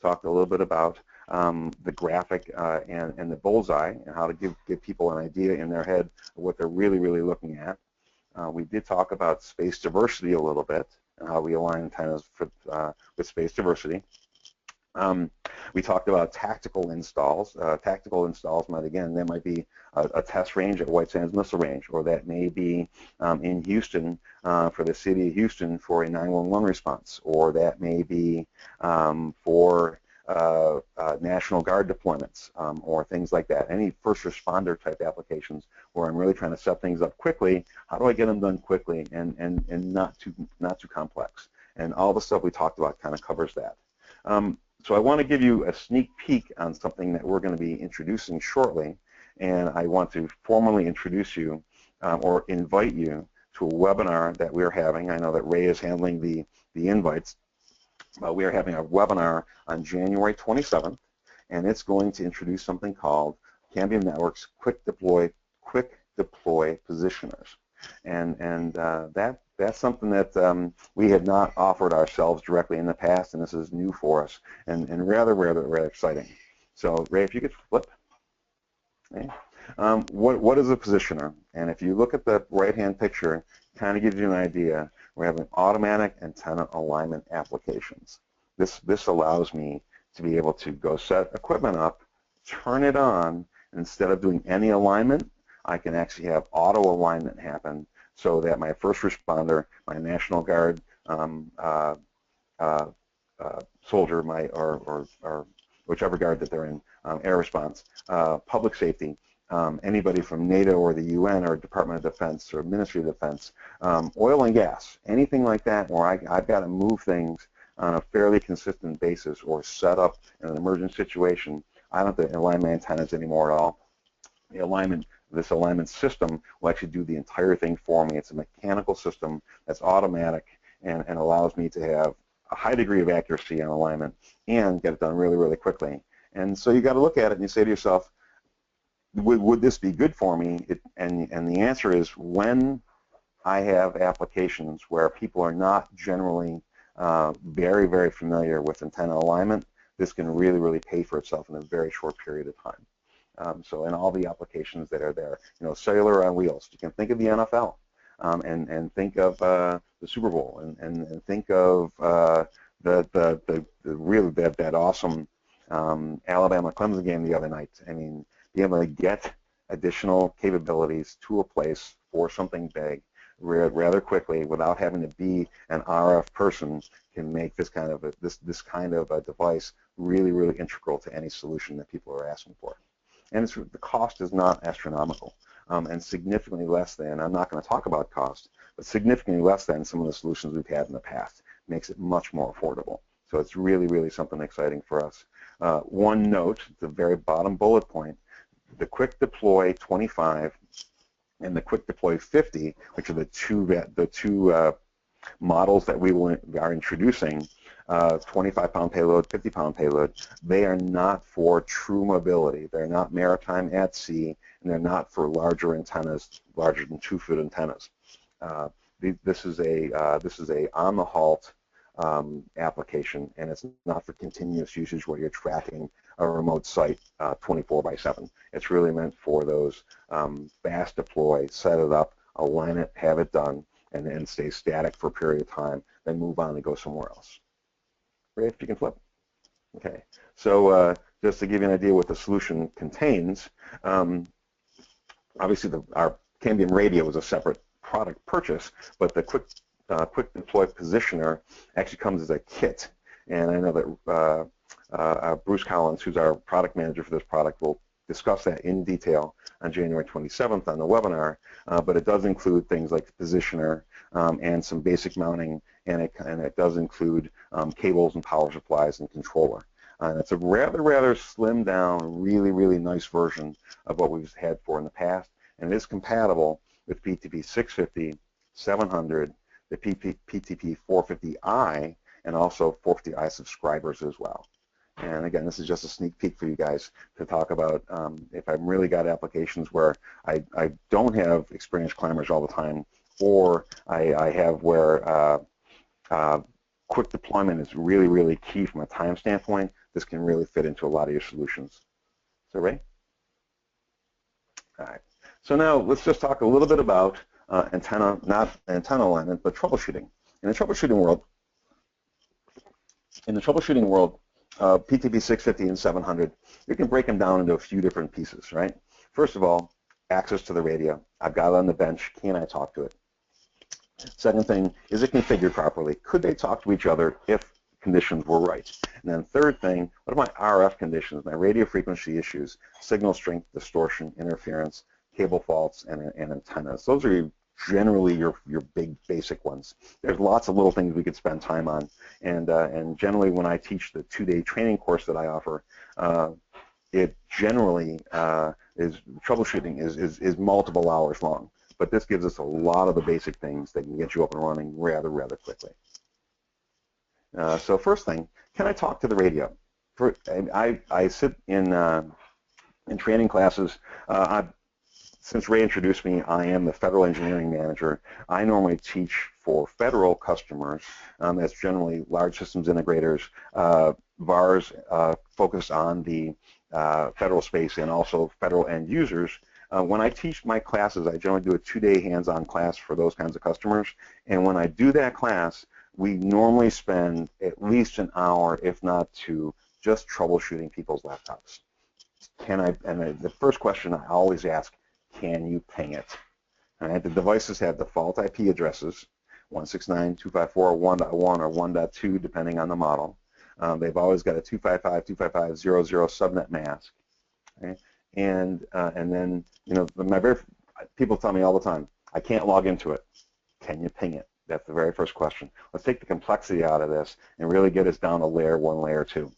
[SPEAKER 2] Talked a little bit about the graphic and the bullseye and how to give people an idea in their head of what they're really looking at. We did talk about space diversity a little bit and how we align antennas with space diversity. We talked about tactical installs. Tactical installs might, again, that might be a test range at White Sands Missile Range, or that may be in Houston for the city of Houston for a 911 response, or that may be for National Guard deployments or things like that. Any first responder type applications where I'm really trying to set things up quickly. How do I get them done quickly and not too complex? And all the stuff we talked about kind of covers that. So I want to give you a sneak peek on something that we're going to be introducing shortly, and I want to formally introduce you or invite you to a webinar that we're having. I know that Ray is handling the invites. We are having a webinar on January 27th, and it's going to introduce something called Cambium Network's Quick Deploy Positioners, and that's something that we had not offered ourselves directly in the past, and this is new for us and rather exciting. So, Ray, if you could flip. Okay. What is a positioner? And if you look at the right-hand picture, it kind of gives you an idea. We're having automatic antenna alignment applications. This allows me to be able to go set equipment up, turn it on, and instead of doing any alignment, I can actually have auto alignment happen so that my first responder, my National Guard soldier, or whichever guard that they're in, air response, public safety, anybody from NATO or the UN or Department of Defense or Ministry of Defense, oil and gas, anything like that where I've got to move things on a fairly consistent basis or set up in an emergent situation. I don't have to align my antennas anymore at all. This alignment system will actually do the entire thing for me. It's a mechanical system that's automatic and allows me to have a high degree of accuracy on alignment and get it done really quickly. And so you got to look at it and you say to yourself, would this be good for me? And the answer is, when I have applications where people are not generally very familiar with antenna alignment, this can really pay for itself in a very short period of time. So in all the applications that are there, cellular on wheels, you can think of the NFL and think of the Super Bowl and think of that awesome Alabama-Clemson game the other night. I mean, be able to get additional capabilities to a place for something big rather quickly without having to be an RF person can make this kind of a device really integral to any solution that people are asking for. And the cost is not astronomical, and significantly less than, I'm not going to talk about cost, but significantly less than some of the solutions we've had in the past. Makes it much more affordable. So it's really something exciting for us. One note, the very bottom bullet point, the Quick Deploy 25 and the Quick Deploy 50, which are the two models that we are introducing, 25-pound payload, 50-pound payload, they are not for true mobility. They're not maritime at sea, and they're not for larger antennas, larger than 2-foot antennas. This is a on-the-halt application, and it's not for continuous usage where you're tracking a remote site 24/7. It's really meant for those fast deploy, set it up, align it, have it done, and then stay static for a period of time, then move on and go somewhere else. Ray, if you can flip. Okay, so just to give you an idea what the solution contains, obviously our Cambium radio is a separate product purchase, but the Quick Deploy Positioner actually comes as a kit. And I know that Bruce Collins, who's our product manager for this product, will discuss that in detail on January 27th on the webinar, but it does include things like the positioner and some basic mounting, and it does include cables and power supplies and controller. And it's a rather slimmed down, really nice version of what we've had for in the past, and it is compatible with PTP 650, 700, the PTP 450i, and also 450i subscribers as well. And again, this is just a sneak peek for you guys to talk about if I've really got applications where I don't have experienced climbers all the time, or I have where quick deployment is really key from a time standpoint. This can really fit into a lot of your solutions. So, Ray? All right. So now let's just talk a little bit about antenna, not antenna alignment, but troubleshooting. In the troubleshooting world, PTP 650 and 700, you can break them down into a few different pieces, right? First of all, access to the radio. I've got it on the bench. Can I talk to it? Second thing, is it configured properly? Could they talk to each other if conditions were right? And then third thing, what are my RF conditions, my radio frequency issues, signal strength, distortion, interference, cable faults, and antennas? Those are generally your big basic ones. There's lots of little things we could spend time on, and generally when I teach the 2-day training course that I offer, it generally is troubleshooting is multiple hours long. But this gives us a lot of the basic things that can get you up and running rather quickly. So first thing, can I talk to the radio? I sit in training classes. Since Ray introduced me, I am the Federal Engineering Manager. I normally teach for federal customers. That's generally large systems integrators, VARs focused on the federal space, and also federal end users. When I teach my classes, I generally do a 2-day hands-on class for those kinds of customers. And when I do that class, we normally spend at least an hour, if not two, just troubleshooting people's laptops. And the first question I always ask, can you ping it? All right, the devices have default IP addresses, 169.254, 1.1 or 1.2, depending on the model. They've always got a 255.255.00 subnet mask. Okay? And then, you know, people tell me all the time, I can't log into it. Can you ping it? That's the very first question. Let's take the complexity out of this and really get us down to layer 1, layer 2.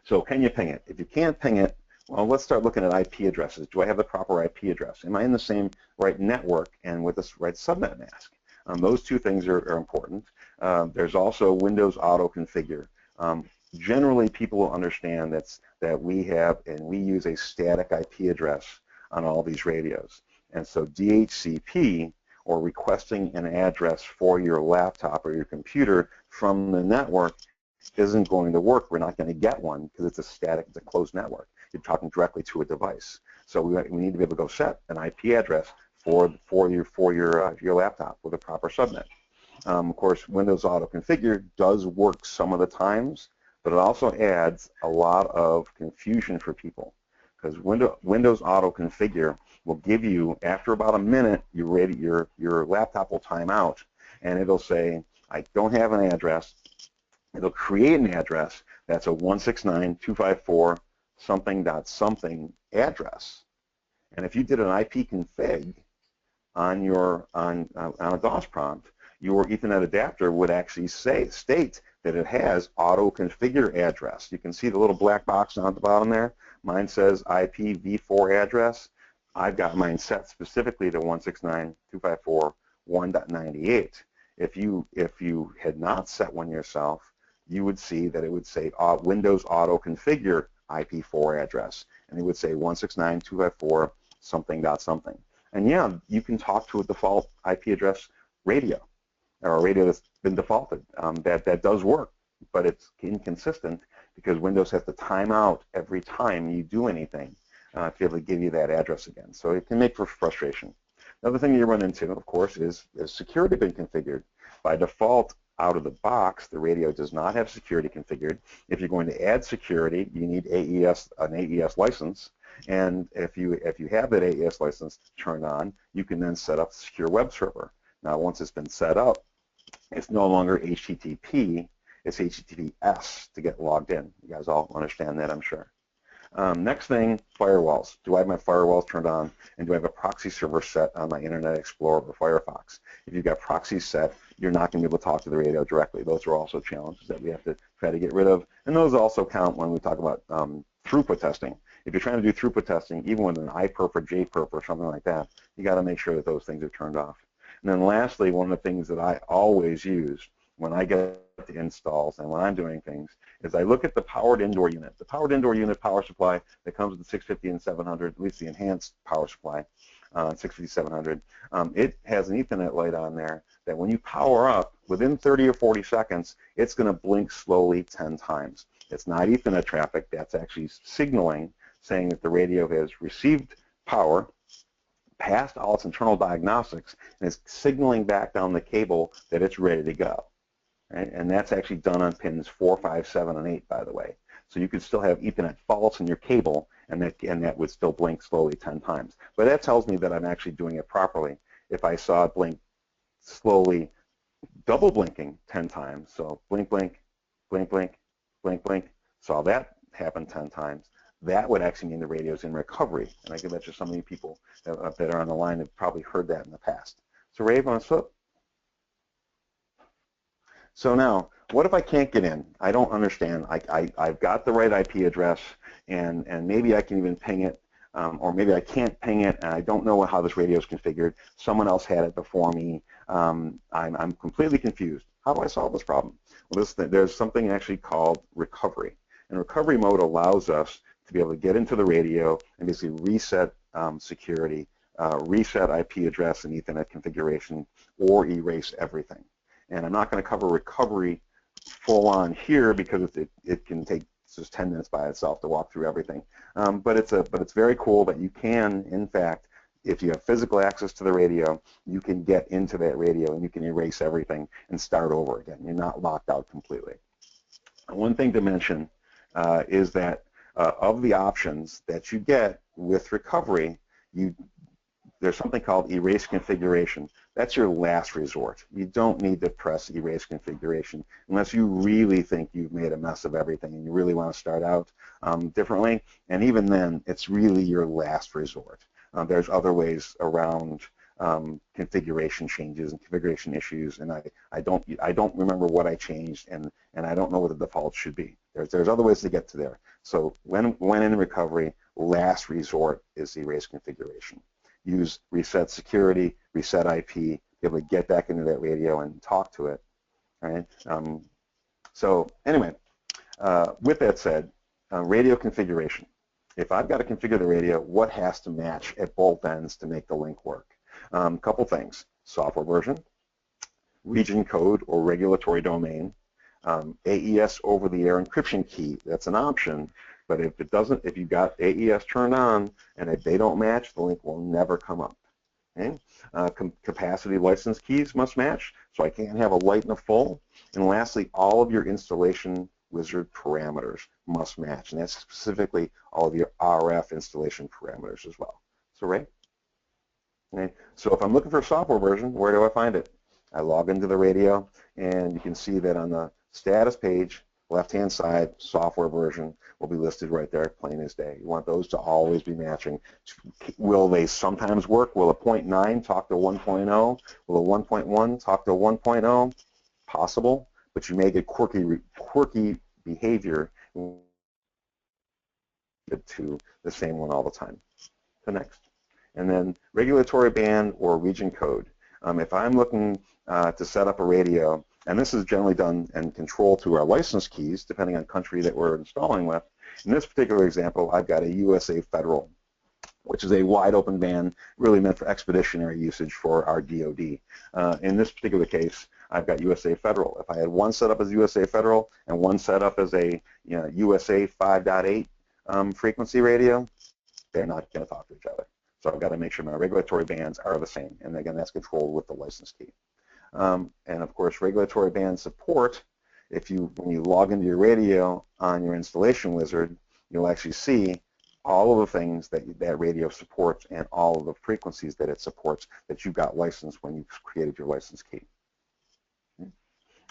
[SPEAKER 2] So can you ping it? If you can't ping it, well, let's start looking at IP addresses. Do I have the proper IP address? Am I in the same right network and with the right subnet mask? Those two things are important. There's also Windows Auto Configure. Generally, people will understand that we have and we use a static IP address on all these radios. And so DHCP, or requesting an address for your laptop or your computer from the network, isn't going to work. We're not going to get one because it's a closed network. You're talking directly to a device. So we need to be able to go set an IP address for your laptop with a proper subnet. Of course, Windows Auto Configure does work some of the times, but it also adds a lot of confusion for people, because Windows Auto Configure will give you, after about a minute, your laptop will time out, and it'll say, I don't have an address. It'll create an address that's a 169.254 something address. And if you did an IP config on a DOS prompt, your Ethernet adapter would actually state that it has auto configure address. You can see the little black box down at the bottom there. Mine says IPv4 address. I've got mine set specifically to 169.254.1.98. If you had not set one yourself, you would see that it would say Windows Auto Configure IP4 address, and it would say 169.254 something. And yeah, you can talk to a default IP address radio, or a radio that's been defaulted. That does work, but it's inconsistent because Windows has to time out every time you do anything to be able to give you that address again. So it can make for frustration. Another thing you run into, of course, is security been configured. By default, out of the box, the radio does not have security configured. If you're going to add security, you need an AES license. And if you have that AES license turned on, you can then set up a secure web server. Now, once it's been set up, it's no longer HTTP, it's HTTPS to get logged in. You guys all understand that, I'm sure. Next thing, firewalls. Do I have my firewalls turned on, and do I have a proxy server set on my Internet Explorer or Firefox? If you've got proxies set, you're not going to be able to talk to the radio directly. Those are also challenges that we have to try to get rid of, and those also count when we talk about throughput testing. If you're trying to do throughput testing, even with an iPerf or JPerf or something like that, you got to make sure that those things are turned off. And then lastly, one of the things that I always use when I get to installs and when I'm doing things is I look at the powered indoor unit. The powered indoor unit power supply that comes with the 650 and 700, at least the enhanced power supply, 650, 700, it has an Ethernet light on there that when you power up, within 30 or 40 seconds, it's going to blink slowly 10 times. It's not Ethernet traffic. That's actually signaling, saying that the radio has received power, passed all its internal diagnostics, and is signaling back down the cable that it's ready to go. Right? And that's actually done on pins 4, 5, 7, and 8, by the way. So you could still have Ethernet faults in your cable, and that would still blink slowly 10 times. But that tells me that I'm actually doing it properly. If I saw it blink slowly, double blinking 10 times, so blink, blink, blink, blink, blink, blink, saw that happen 10 times, that would actually mean the radio's in recovery. And I can bet you some of you people that are on the line have probably heard that in the past. So Ray, on flip. So now, what if I can't get in? I don't understand. I've got the right IP address, and maybe I can even ping it, or maybe I can't ping it, and I don't know how this radio is configured. Someone else had it before me. I'm completely confused. How do I solve this problem? Well, there's something actually called recovery. And recovery mode allows us to be able to get into the radio and basically reset security, reset IP address and Ethernet configuration, or erase everything. And I'm not going to cover recovery full on here because it can take just 10 minutes by itself to walk through everything. But it's very cool that you can, in fact, if you have physical access to the radio, you can get into that radio and you can erase everything and start over again. You're not locked out completely. One thing to mention is that of the options that you get with recovery, there's something called erase configuration. That's your last resort. You don't need to press erase configuration unless you really think you've made a mess of everything and you really want to start out differently. And even then, it's really your last resort. There's other ways around configuration changes and configuration issues, and I don't remember what I changed, and I don't know what the default should be. There's other ways to get to there. So when in recovery, last resort is erase configuration. Use reset security, reset IP, be able to get back into that radio and talk to it. Right? So anyway, with that said, radio configuration. If I've got to configure the radio, what has to match at both ends to make the link work? Couple things: software version, region code or regulatory domain, AES over-the-air encryption key. That's an option. But if you've got AES turned on and if they don't match, the link will never come up. Okay? Capacity license keys must match, so I can't have a light and a full. And lastly, all of your installation wizard parameters must match, and that's specifically all of your RF installation parameters as well. So Ray? Okay. So if I'm looking for a software version, where do I find it? I log into the radio, and you can see that on the status page, left-hand side, software version will be listed right there, plain as day. You want those to always be matching. Will they sometimes work? Will a 0.9 talk to 1.0? Will a 1.1 talk to 1.0? Possible, but you may get quirky behavior to the same one all the time. The next. And then regulatory band or region code. If I'm looking to set up a radio, and this is generally done and controlled through our license keys, depending on country that we're installing with. In this particular example, I've got a USA Federal, which is a wide open band, really meant for expeditionary usage for our DoD. In this particular case, I've got USA Federal. If I had one set up as USA Federal and one set up as a USA 5.8 frequency radio, they're not going to talk to each other. So I've got to make sure my regulatory bands are the same. And again, that's controlled with the license key. And of course, regulatory band support, when you log into your radio on your installation wizard, you'll actually see all of the things that radio supports and all of the frequencies that it supports that you got licensed when you created your license key.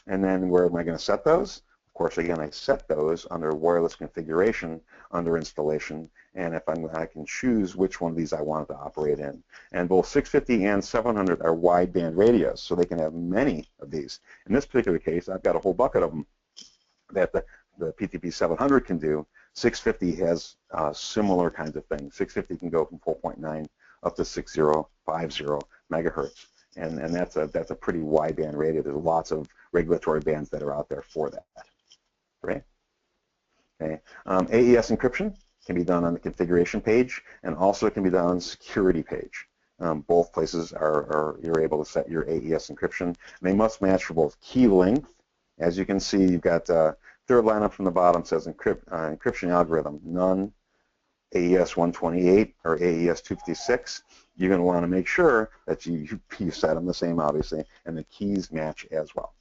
[SPEAKER 2] And then where am I going to set those? Of course, again, I set those under wireless configuration under installation, and if I can choose which one of these I want to operate in. And both 650 and 700 are wideband radios, so they can have many of these. In this particular case, I've got a whole bucket of them that the PTP 700 can do. 650 has similar kinds of things. 650 can go from 4.9 up to 6050 megahertz, and that's a pretty wideband radio. There's lots of regulatory bands that are out there for that. Right? Okay. AES encryption can be done on the configuration page, and also it can be done on the security page. Both places you're able to set your AES encryption. And they must match for both key length. As you can see, you've got third line up from the bottom says encryption algorithm, none, AES 128 or AES 256. You're going to want to make sure that you set them the same, obviously, and the keys match as well.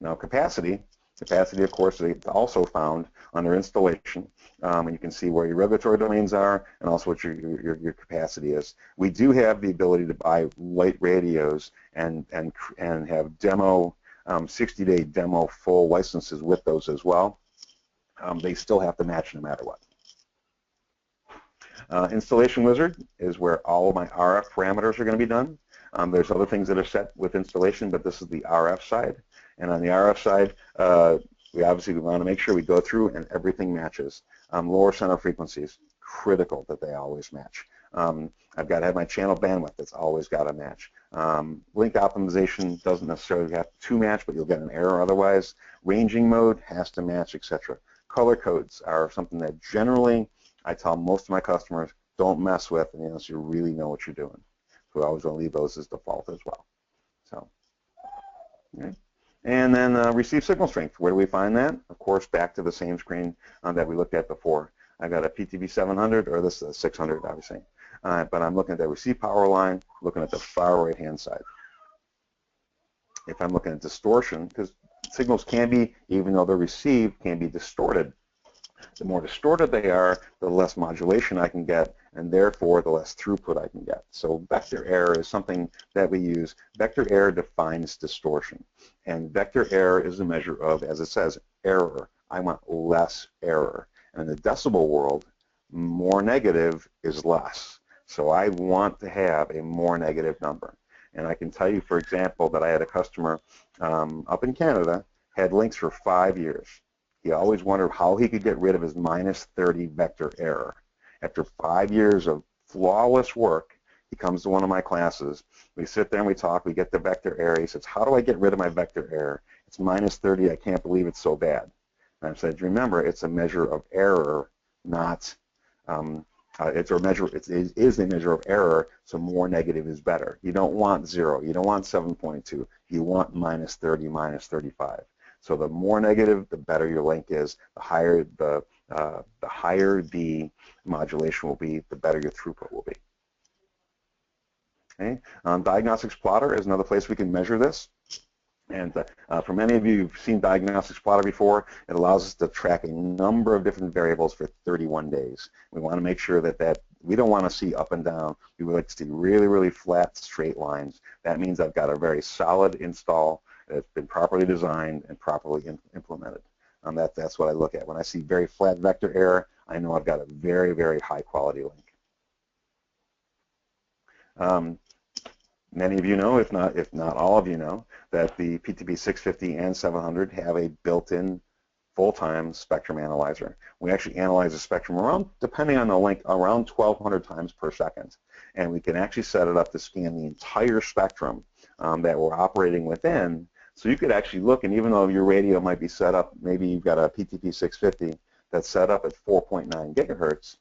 [SPEAKER 2] Now, capacity, of course, is also found under installation, and you can see where your regulatory domains are and also what your capacity is. We do have the ability to buy light radios and have demo 60-day demo full licenses with those as well. They still have to match no matter what. Installation Wizard is where all of my RF parameters are going to be done. There's other things that are set with installation, but this is the RF side. And on the RF side, we obviously want to make sure we go through and everything matches. Lower center frequencies, critical that they always match. I've got to have my channel bandwidth that's always got to match. Link optimization doesn't necessarily have to match, but you'll get an error otherwise. Ranging mode has to match, etc. Color codes are something that generally I tell most of my customers don't mess with unless you really know what you're doing. So we always want to leave those as default as well. So, okay. And then receive signal strength. Where do we find that? Of course, back to the same screen that we looked at before. I've got a PTP 700, or this is 600, obviously. But I'm looking at the receive power line, looking at the far right-hand side. If I'm looking at distortion, because signals can be, even though they're received, can be distorted. The more distorted they are, the less modulation I can get, and therefore the less throughput I can get. So vector error is something that we use. Vector error defines distortion. And vector error is a measure of, as it says, error. I want less error. And in the decibel world, more negative is less. So I want to have a more negative number. And I can tell you, for example, that I had a customer up in Canada, had links for 5 years. He always wondered how he could get rid of his -30 vector error. After 5 years of flawless work, he comes to one of my classes. We sit there and we talk. We get the vector error. He says, how do I get rid of my vector error? It's -30. I can't believe it's so bad. And I said, remember, it's a measure of error, not it is a measure of error, so more negative is better. You don't want 0. You don't want 7.2. You want -30, -35. So the more negative, the better your link is. The higher the modulation will be, the better your throughput will be. Okay. Diagnostics plotter is another place we can measure this. And for many of you who've seen Diagnostics Plotter before, it allows us to track a number of different variables for 31 days. We want to make sure that we don't want to see up and down. We would like to see really, really flat, straight lines. That means I've got a very solid install that's been properly designed and properly implemented. That's what I look at. When I see very flat vector error, I know I've got a very, very high quality link. Many of you know, if not all of you know, that the PTP 650 and 700 have a built-in full-time spectrum analyzer. We actually analyze the spectrum around, depending on the link, around 1,200 times per second. And we can actually set it up to scan the entire spectrum that we're operating within. So you could actually look, and even though your radio might be set up, maybe you've got a PTP 650 that's set up at 4.9 gigahertz,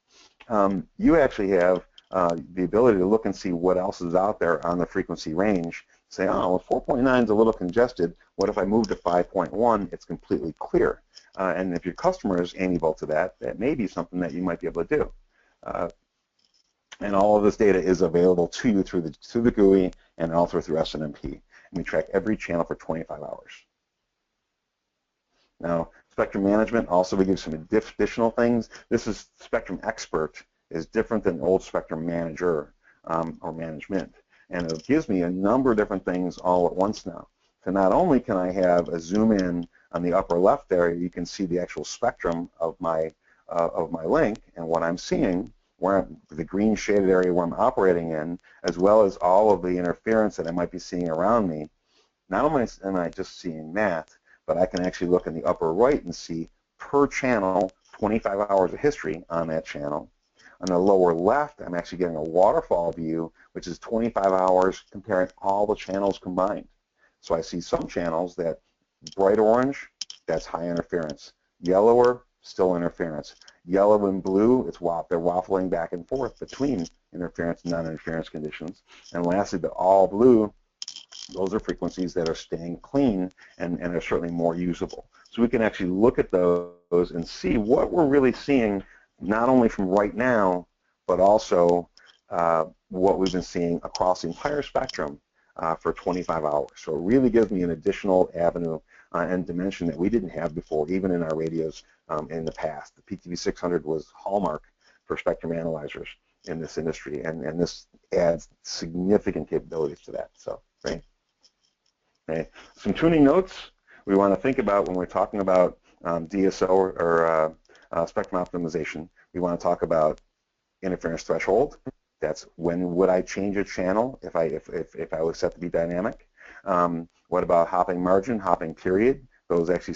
[SPEAKER 2] you actually have the ability to look and see what else is out there on the frequency range. Say, oh, well, 4.9 is a little congested. What if I move to 5.1? It's completely clear. And if your customer is amiable to that, that may be something that you might be able to do. And all of this data is available to you through the GUI and also through SNMP. And we track every channel for 25 hours. Now, spectrum management, also we give some additional things. This is Spectrum Expert is different than old Spectrum Manager or Management. And it gives me a number of different things all at once now. to not only can I have a zoom in on the upper left there, you can see the actual spectrum of my link and what I'm seeing, where the green shaded area where I'm operating in, as well as all of the interference that I might be seeing around me. Not only am I just seeing that, but I can actually look in the upper right and see per channel 25 hours of history on that channel. On the lower left, I'm actually getting a waterfall view, which is 25 hours comparing all the channels combined. So I see some channels that bright orange, that's high interference. Yellower, still interference. Yellow and blue, they're waffling back and forth between interference and non-interference conditions. And lastly, the all blue, those are frequencies that are staying clean and are certainly more usable. So we can actually look at those and see what we're really seeing, not only from right now, but also what we've been seeing across the entire spectrum for 25 hours. So it really gives me an additional avenue and dimension that we didn't have before, even in our radios in the past. The PTP 600 was hallmark for spectrum analyzers in this industry, and this adds significant capabilities to that. So, great. Okay. Some tuning notes we want to think about when we're talking about DSO or spectrum optimization. We want to talk about interference threshold. That's when would I change a channel if I was set to be dynamic. What about hopping margin, hopping period? Those actually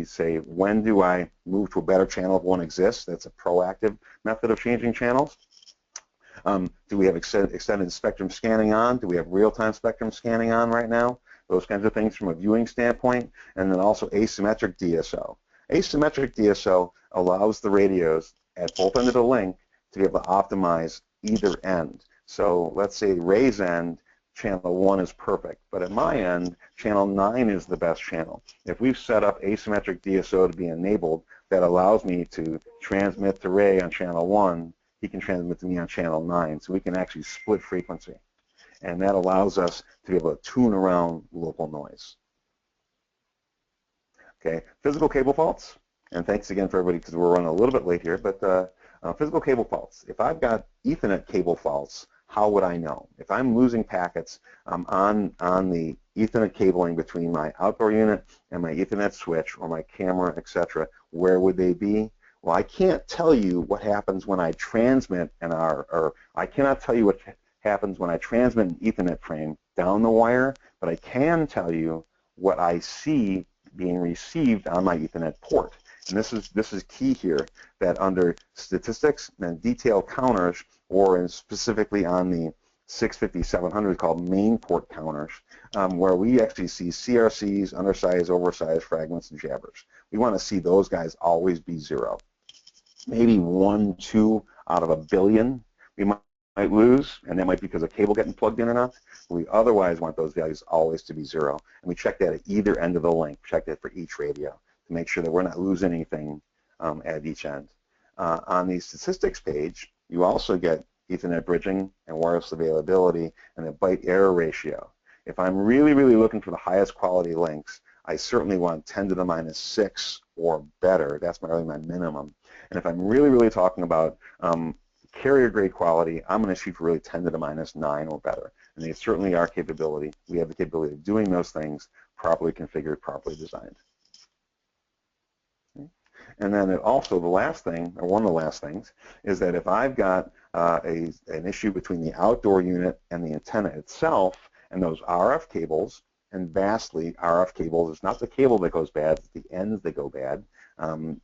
[SPEAKER 2] say when do I move to a better channel if one exists? That's a proactive method of changing channels. Do we have extended spectrum scanning on? Do we have real-time spectrum scanning on right now? Those kinds of things from a viewing standpoint. And then also asymmetric DSO. Asymmetric DSO allows the radios at both ends of the link to be able to optimize either end. So let's say Ray's end, channel 1 is perfect, but at my end, channel 9 is the best channel. If we've set up asymmetric DSO to be enabled, that allows me to transmit to Ray on channel 1, he can transmit to me on channel 9, so we can actually split frequency. And that allows us to be able to tune around local noise. Okay, physical cable faults, and thanks again for everybody because we're running a little bit late here, but physical cable faults. If I've got Ethernet cable faults, how would I know? If I'm losing packets on the Ethernet cabling between my outdoor unit and my Ethernet switch or my camera, etc., where would they be? Well, I can't tell you what happens when I transmit or I cannot tell you what happens when I transmit an Ethernet frame down the wire, but I can tell you what I see being received on my Ethernet port. And this is key here, that under statistics and detailed counters, or specifically on the 650, 700 called main port counters, where we actually see CRCs, undersized, oversized fragments, and jabbers. We want to see those guys always be 0. Maybe 1, 2 out of a billion we might lose, and that might be because of cable getting plugged in or not. But we otherwise want those values always to be 0. And we check that at either end of the link, check that for each radio to make sure that we're not losing anything at each end. On the statistics page, you also get Ethernet bridging and wireless availability and the byte error ratio. If I'm really, really looking for the highest quality links, I certainly want 10 to the minus 6 or better. That's really my minimum. And if I'm really, really talking about carrier grade quality, I'm going to shoot for really 10 to the minus 9 or better. And they certainly are capability. We have the capability of doing those things properly configured, properly designed. Okay. And then also the last thing, or one of the last things, is that if I've got an issue between the outdoor unit and the antenna itself, and those RF cables, and vastly RF cables, it's not the cable that goes bad, it's the ends that go bad,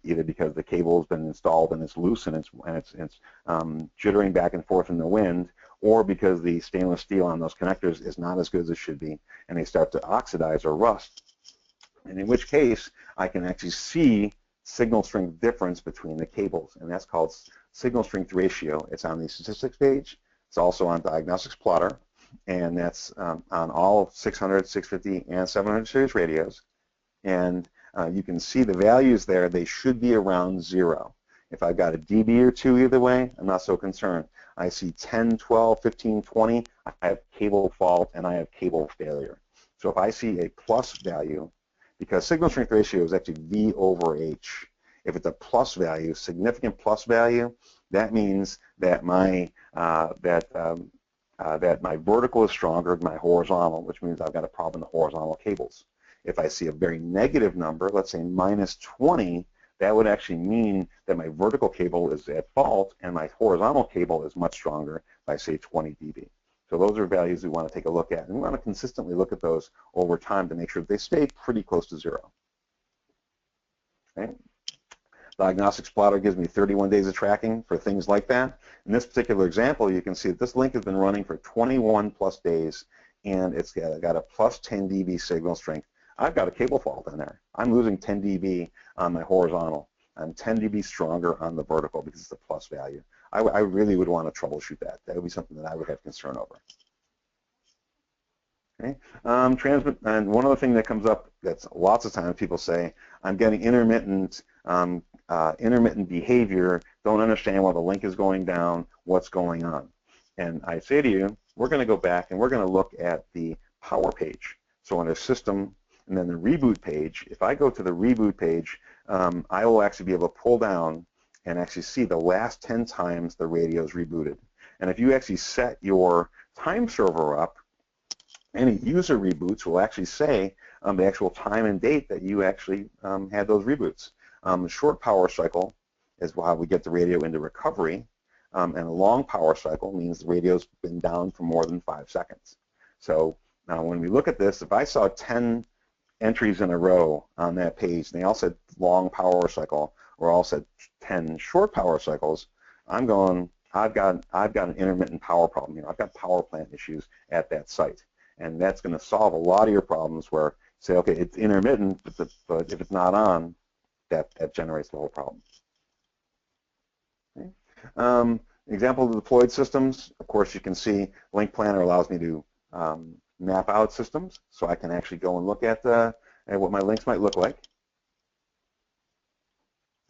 [SPEAKER 2] either because the cable has been installed and it's loose and it's jittering back and forth in the wind, or because the stainless steel on those connectors is not as good as it should be, and they start to oxidize or rust. And in which case, I can actually see signal strength difference between the cables, and that's called signal strength ratio. It's on the statistics page. It's also on Diagnostics Plotter, and that's on all 600, 650, and 700 series radios. And you can see the values there. They should be around 0. If I've got a dB or 2 either way, I'm not so concerned. I see 10, 12, 15, 20, I have cable fault and I have cable failure. So if I see a plus value, because signal strength ratio is actually V over H. If it's a plus value, significant plus value, that means that my that my vertical is stronger than my horizontal, which means I've got a problem in the horizontal cables. If I see a very negative number, let's say -20, that would actually mean that my vertical cable is at fault and my horizontal cable is much stronger by, say, 20 dB. So those are values we want to take a look at, and we want to consistently look at those over time to make sure that they stay pretty close to 0. Okay? Diagnostics plotter gives me 31 days of tracking for things like that. In this particular example, you can see that this link has been running for 21 plus days, and it's got a plus 10 dB signal strength. I've got a cable fault in there. I'm losing 10 dB on my horizontal. I'm 10 dB stronger on the vertical because it's a plus value. I really would want to troubleshoot that. That would be something that I would have concern over. Okay. Transmit, and one other thing that comes up that's lots of times people say, I'm getting intermittent behavior, don't understand why the link is going down, what's going on. And I say to you, we're going to go back and we're going to look at the power page. So under system and then the reboot page, if I go to the reboot page, I will actually be able to pull down and actually see the last 10 times the radio is rebooted. And if you actually set your time server up, any user reboots will actually say the actual time and date that you actually had those reboots. Short power cycle is how we get the radio into recovery, and a long power cycle means the radio's been down for more than 5 seconds. So now when we look at this, if I saw 10 entries in a row on that page, and they all said long power cycle, or all said 10 short power cycles, I'm going, I've got an intermittent power problem here. I've got power plant issues at that site. And that's going to solve a lot of your problems where, say, okay, it's intermittent, but if it's not on, that generates the whole problem. Okay. Example of deployed systems, of course, you can see LinkPlanner allows me to map out systems, so I can actually go and look at what my links might look like.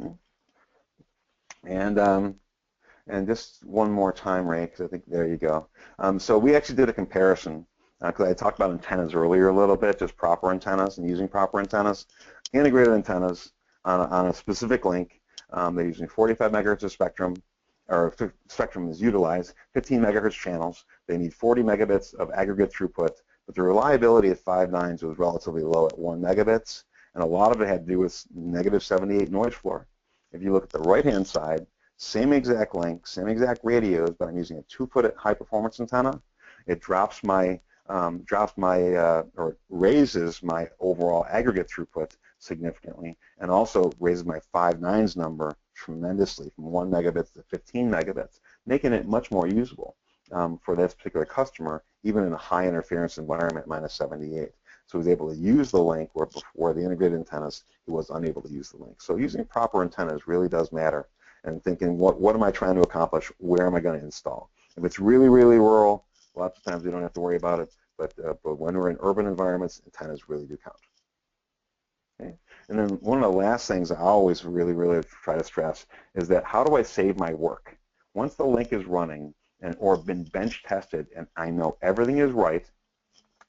[SPEAKER 2] Okay. And just one more time, Ray, because I think there you go. So we actually did a comparison, because I talked about antennas earlier a little bit, just proper antennas and using proper antennas. Integrated antennas on a specific link, they're using 45 megahertz of spectrum, or spectrum is utilized, 15 megahertz channels. They need 40 megabits of aggregate throughput, but the reliability at 5 nines was relatively low at 1 megabits, and a lot of it had to do with negative 78 noise floor. If you look at the right-hand side, same exact link, same exact radios, but I'm using a 2-foot high-performance antenna. It drops my or raises my overall aggregate throughput significantly, and also raises my 5 nines number tremendously from 1 megabits to 15 megabits, making it much more usable for this particular customer, even in a high interference environment, minus 78. So he was able to use the link where before the integrated antennas, he was unable to use the link. So using proper antennas really does matter, and thinking, what am I trying to accomplish? Where am I going to install? If it's really, really rural, lots of times we don't have to worry about it, but when we're in urban environments, antennas really do count. Okay? And then one of the last things I always really, really try to stress is that how do I save my work? Once the link is running or been bench tested and I know everything is right,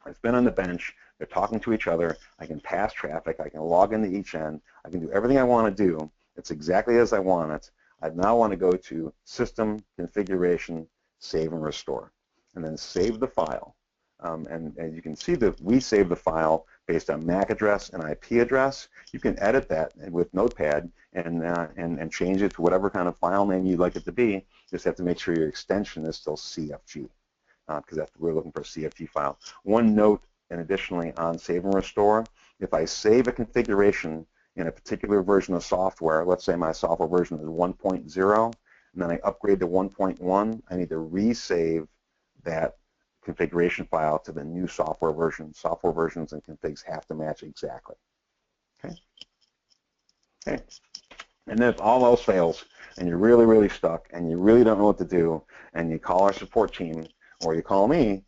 [SPEAKER 2] it's been on the bench, they're talking to each other, I can pass traffic, I can log into each end, I can do everything I want to do, it's exactly as I want it. I now want to go to System, Configuration, Save and Restore, and then save the file. And you can see that we save the file based on MAC address and IP address. You can edit that with Notepad and change it to whatever kind of file name you'd like it to be. You just have to make sure your extension is still CFG, because we're looking for a CFG file. One note, and additionally on Save and Restore, if I save a configuration in a particular version of software, let's say my software version is 1.0, and then I upgrade to 1.1, I need to resave that configuration file to the new software version. Software versions and configs have to match exactly. Okay. Okay. And then if all else fails and you're really, really stuck and you really don't know what to do and you call our support team or you call me,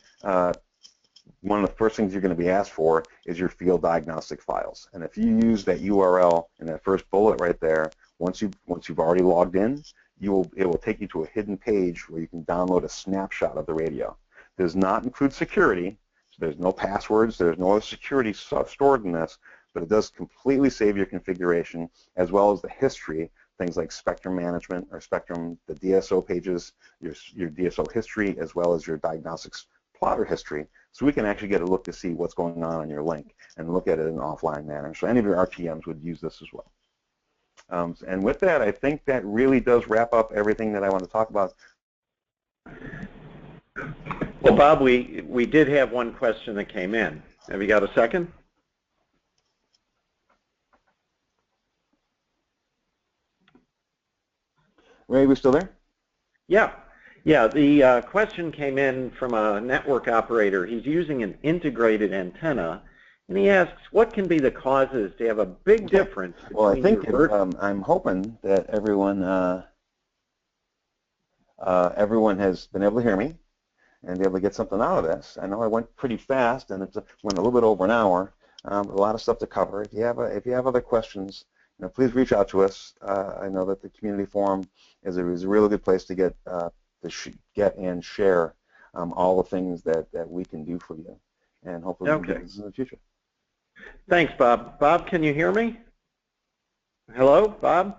[SPEAKER 2] one of the first things you're going to be asked for is your field diagnostic files. And if you use that URL in that first bullet right there, once you've already logged in, it will take you to a hidden page where you can download a snapshot of the radio. It does not include security, so there's no passwords, there's no other security stored in this, but it does completely save your configuration as well as the history things like spectrum management or spectrum, the DSO pages, your DSO history, as well as your diagnostics plotter history, so we can actually get a look to see what's going on your link and look at it in an offline manner. So any of your RTMs would use this as well. And with that, I think that really does wrap up everything that I want to talk about.
[SPEAKER 1] Well, Bob, we did have one question that came in. Have you got a second?
[SPEAKER 2] Ray, we still there?
[SPEAKER 1] Yeah. Yeah, the question came in from a network operator. He's using an integrated antenna, and he asks, what can be the causes to have a big difference between
[SPEAKER 2] Well, I think I'm hoping that everyone everyone has been able to hear me and be able to get something out of this. I know I went pretty fast, and it went a little bit over an hour. A lot of stuff to cover. If you have other questions, please reach out to us. I know that the community forum is a really good place to get and share all the things that we can do for you, and hopefully we can do this in the future.
[SPEAKER 1] Thanks, Bob. Bob, can you hear me? Hello, Bob?